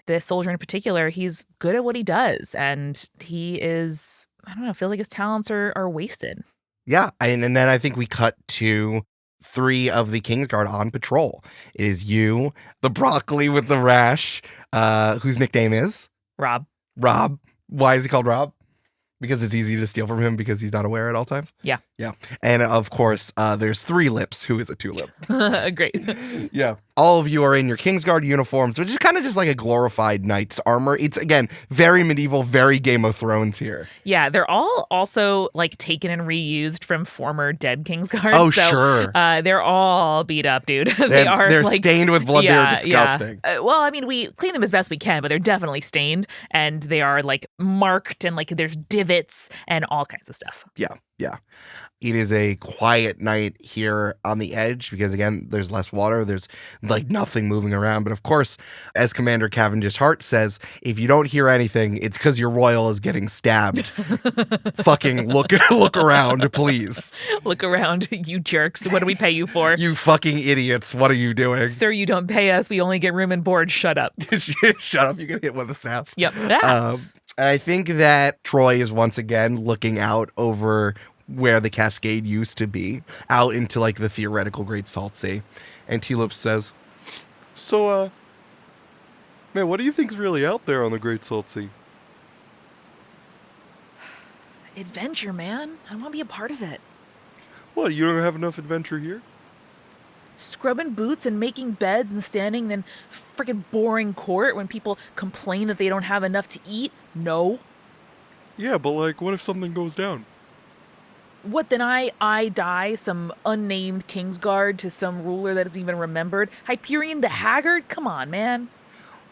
this soldier in particular, he's good at what he does and he is, I don't know, feels like his talents are wasted. Yeah. And then I think we cut to 3 of the Kingsguard on patrol. It is you, the broccoli with the rash, whose nickname is? Rob. Why is he called Rob? Because it's easy to steal from him because he's not aware at all times? Yeah. And of course, there's 3 Lips, who is a tulip. Great. Yeah. All of you are in your Kingsguard uniforms, which is kind of just like a glorified knight's armor. It's, again, very medieval, very Game of Thrones here. Yeah, they're all also like taken and reused from former dead Kingsguards. Oh, so, sure. They're all beat up, dude. They're like, stained with blood. They're disgusting. Yeah. Well, I mean, we clean them as best we can, but they're definitely stained and they are like marked and like there's divots and all kinds of stuff. Yeah. It is a quiet night here on the edge because, again, there's less water. There's like nothing moving around. But of course, as Commander Cavendish Hart says, if you don't hear anything, it's because your royal is getting stabbed. Fucking look around, please. Look around, you jerks. What do we pay you for? You fucking idiots. What are you doing? Sir, you don't pay us. We only get room and board. Shut up. Shut up. You get hit with a staff. Yep. And I think that Troy is once again looking out over where the Cascade used to be, out into like the theoretical Great Salt Sea. And Tulip says, so, man, what do you think's really out there on the Great Salt Sea? Adventure, man. I want to be a part of it. What, you don't have enough adventure here? Scrubbing boots and making beds and standing in freaking boring court when people complain that they don't have enough to eat? No. Yeah, but like, what if something goes down? What, then I die, some unnamed Kingsguard to some ruler that isn't even remembered? Hyperion the Haggard? Come on, man.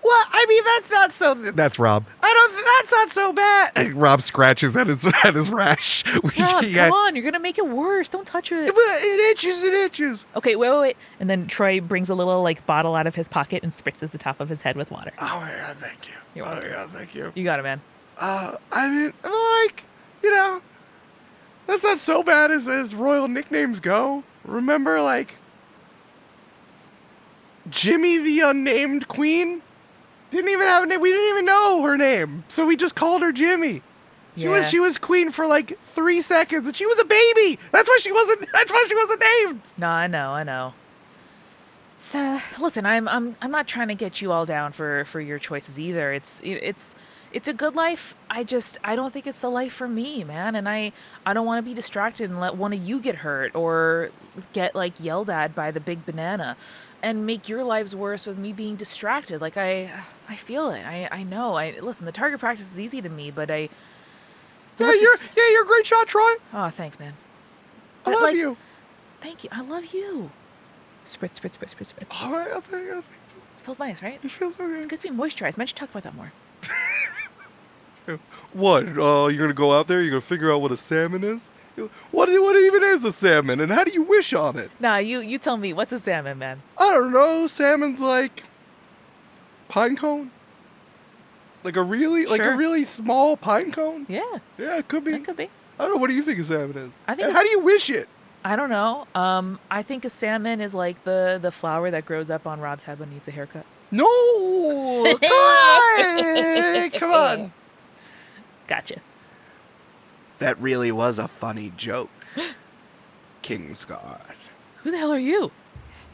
Well, I mean, that's not so. That's Rob. That's not so bad. Rob scratches at his rash. Rob, come on, you're gonna make it worse. Don't touch it. But it itches. Okay, wait. And then Troy brings a little like bottle out of his pocket and spritzes the top of his head with water. Oh my god, thank you. You're Oh welcome. my god, thank you. You got it, man. I mean, like, you know, that's not so bad as royal nicknames go. Remember, like, Jimmy the Unnamed Queen? Didn't even have a name. We didn't even know her name, so we just called her Jimmy. She was queen for like 3 seconds, and she was a baby. That's why she wasn't named. No, I know. It's listen, I'm not trying to get you all down for your choices either. It's a good life. I don't think it's the life for me, man. And I don't want to be distracted and let one of you get hurt or get like yelled at by the big banana and make your lives worse with me being distracted. Like I feel it. I know. Listen, the target practice is easy to me, but you're a great shot, Troy. Oh, thanks, man. I But, love you. Thank you. I love you. Spritz. Oh, I Feels nice, right? it feels so It's good. good to be moisturized. Why don't you talk about that more? What? You're gonna go out there? You're gonna figure out what a salmon is? What even is a salmon, and how do you wish on it? Nah, you tell me. What's a salmon, man? I don't know. Salmon's like pine cone, like a Sure. really small pine cone. Yeah, Yeah, it could be. that could be. I don't know. What do you think a salmon is? I think And how do it's- you wish it? I don't know. I think a salmon is like the flower that grows up on Rob's head when he needs a haircut. No, come on, come on. Gotcha. That really was a funny joke, Kingsguard. Who the hell are you?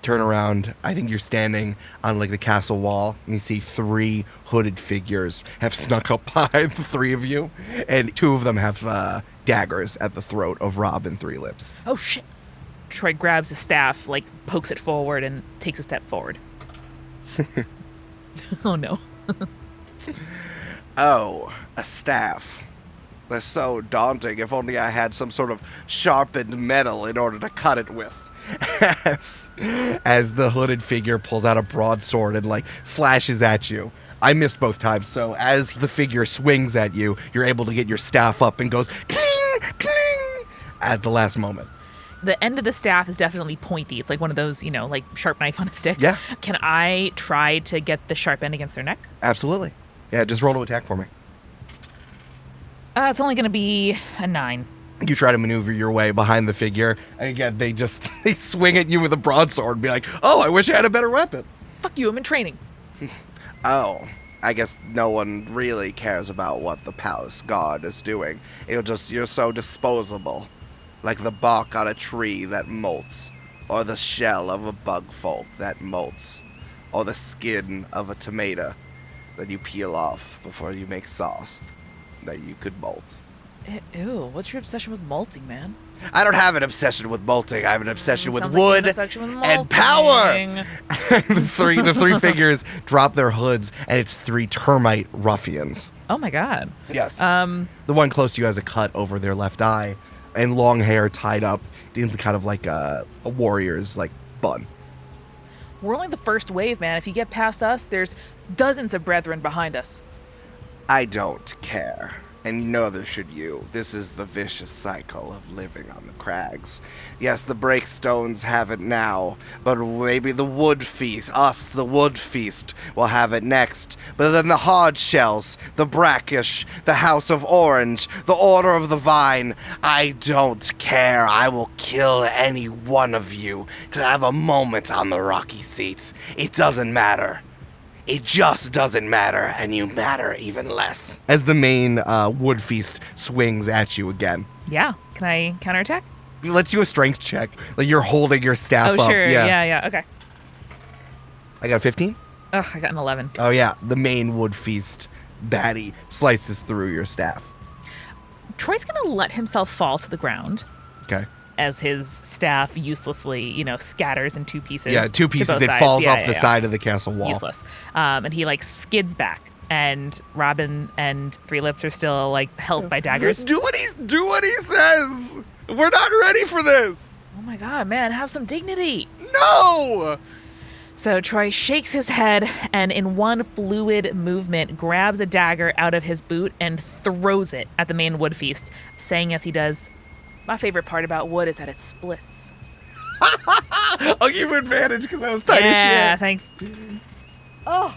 Turn around. I think you're standing on like the castle wall, and you see 3 hooded figures have snuck up behind the 3 of you, and 2 of them have daggers at the throat of Rob and Three Lips. Oh shit. Troy grabs his staff, like pokes it forward, and takes a step forward. Oh no. Oh, a staff. That's so daunting. If only I had some sort of sharpened metal in order to cut it with. As the hooded figure pulls out a broadsword and like slashes at you. I missed both times, so as the figure swings at you, you're able to get your staff up and goes cling, cling at the last moment. The end of the staff is definitely pointy. It's like one of those, like sharp knife on a stick. Yeah. Can I try to get the sharp end against their neck? Absolutely. Yeah, just roll to attack for me. It's only going to be a 9. You try to maneuver your way behind the figure, and again, they swing at you with a broadsword and be like, oh, I wish I had a better weapon. Fuck you, I'm in training. Oh, I guess no one really cares about what the palace guard is doing. You're so disposable. Like the bark on a tree that molts, or the shell of a bug folk that molts, or the skin of a tomato that you peel off before you make sauce that you could molt. Ew, what's your obsession with molting, man? I don't have an obsession with molting. I have an obsession with Sounds like you have wood an obsession with and power. molting. the three figures drop their hoods, and it's 3 termite ruffians. Oh my god. Yes. The one close to you has a cut over their left eye, and long hair tied up into kind of like a warrior's like bun. We're only the first wave, man. If you get past us, there's dozens of brethren behind us. I don't care. And neither should you. This is the vicious cycle of living on the crags. Yes, the breakstones have it now, but maybe the wood feast, the wood feast, will have it next. But then the hard shells, the brackish, the House of Orange, the Order of the Vine, I don't care. I will kill any one of you to have a moment on the rocky seat. It doesn't matter. It just doesn't matter, and you matter even less. As the main wood feast swings at you again. Yeah. Can I counterattack? It lets you a strength check. Like you're holding your staff Oh, up. sure. Yeah. Okay. I got a 15? Ugh, I got an 11. Oh, yeah. The main wood feast baddie slices through your staff. Troy's going to let himself fall to the ground Okay. as his staff uselessly, scatters in 2 pieces. Yeah, 2 to pieces. both It sides. falls Yeah, off yeah, the yeah. side of the castle wall. Useless. And he skids back, and Robin and Three Lips are still held by daggers. Do what he says. We're not ready for this. Oh my god, man, have some dignity. No. So Troy shakes his head and in one fluid movement grabs a dagger out of his boot and throws it at the main wood feast, saying as he does, "My favorite part about wood is that it splits." I'll give you advantage because that was tight as shit. Yeah, thanks. Oh,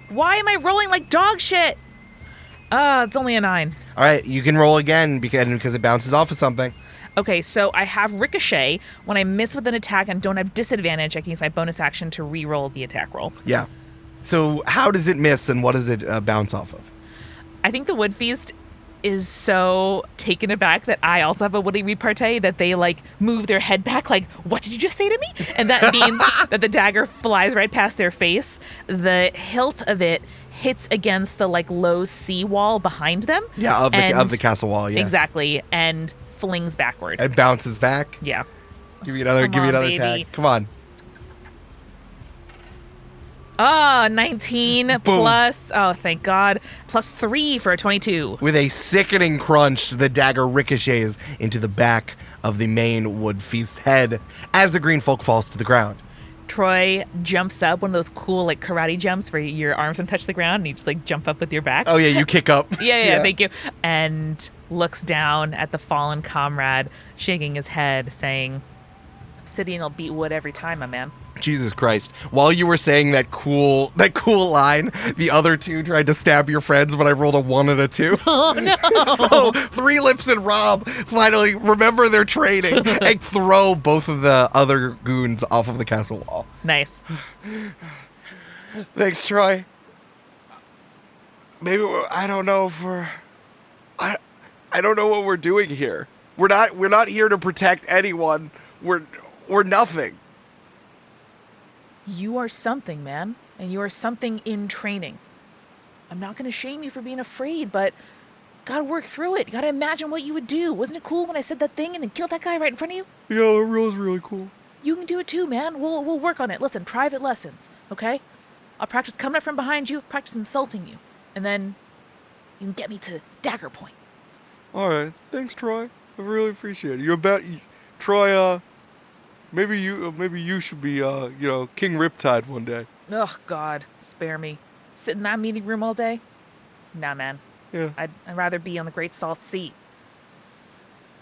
why am I rolling like dog shit? It's only a 9. All right, you can roll again because it bounces off of something. Okay, so I have Ricochet. When I miss with an attack and don't have disadvantage, I can use my bonus action to re-roll the attack roll. Yeah. So how does it miss and what does it bounce off of? I think the Wood Feast is so taken aback that I also have a woody repartee that they like move their head back like, "What did you just say to me?" And that means that the dagger flies right past their face. The hilt of it hits against the like low sea wall behind them. Yeah, of the castle wall, yeah. Exactly. And flings backward. It bounces back. Yeah. Give me another baby. tag. Come on. 19 plus, thank God, plus 3 for a 22. With a sickening crunch, the dagger ricochets into the back of the main wood feast's head as the green folk falls to the ground. Troy jumps up, one of those cool like karate jumps where your arms don't touch the ground and you just like jump up with your back. Oh yeah, you kick up. Yeah, thank you. And looks down at the fallen comrade, shaking his head, saying, "Obsidian will beat wood every time, my man." Jesus Christ. While you were saying that cool line, the other two tried to stab your friends, but I rolled a 1 and a 2. Oh, no. So Three Lips and Rob finally remember their training and throw both of the other goons off of the castle wall. Nice. Thanks, Troy. Maybe I don't know if I don't know what we're doing here. We're not here to protect anyone. We're nothing. You are something, man, and you are something in training. I'm not going to shame you for being afraid, but gotta work through it. You gotta imagine what you would do. Wasn't it cool when I said that thing and then killed that guy right in front of you? Yeah, it was really cool. You can do it too, man. We'll work on it. Listen, private lessons, okay? I'll practice coming up from behind you, practice insulting you, and then you can get me to dagger point. All right, thanks, Troy. I really appreciate it. Troy. Maybe you should be, King Riptide one day. Oh, God, spare me. Sit in that meeting room all day? Nah, man. Yeah. I'd rather be on the Great Salt Sea.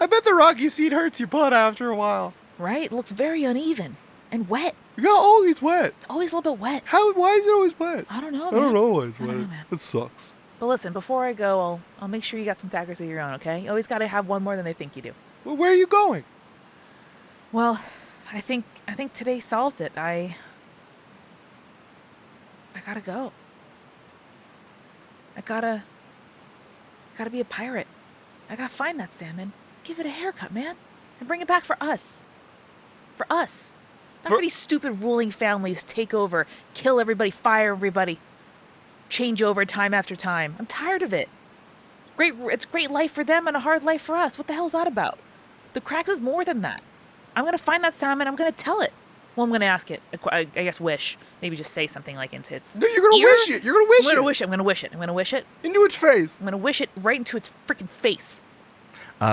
I bet the rocky seat hurts your butt after a while. Right? It looks very uneven and wet. Yeah, always wet. It's always a little bit wet. Why is it always wet? I don't know, I man. don't know why it's I don't wet. know, man. It sucks. But listen, before I go, I'll make sure you got some daggers of your own, okay? You always gotta have one more than they think you do. Well, where are you going? Well, I think today solved it. I gotta go. I gotta be a pirate. I gotta find that salmon, give it a haircut, man, and bring it back for us. For us. Not for these stupid ruling families take over, kill everybody, fire everybody, change over time after time. I'm tired of it. It's a great life for them and a hard life for us. What the hell is that about? The Cracks is more than that. I'm going to find that salmon. I'm going to tell it. Well, I'm going to ask it. I guess wish. Maybe just say something like into its No, you're going to wish it. You're going to wish it. I'm going to wish it. I'm going to wish it. I'm going to wish it. Into its face. I'm going to wish it right into its freaking face.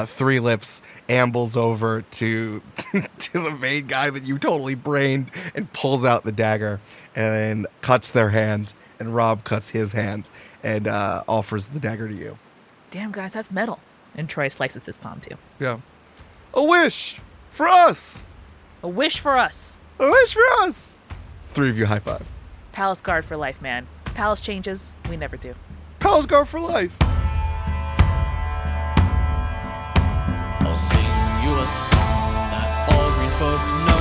Three Lips ambles over to the main guy that you totally brained and pulls out the dagger and then cuts their hand. And Rob cuts his hand and offers the dagger to you. Damn, guys, that's metal. And Troy slices his palm, too. Yeah. A wish for us. A wish for us. A wish for us. Three of you high five. Palace Guard for life, man. Palace changes. We never do. Palace Guard for life. I'll sing you a song that all green folk know.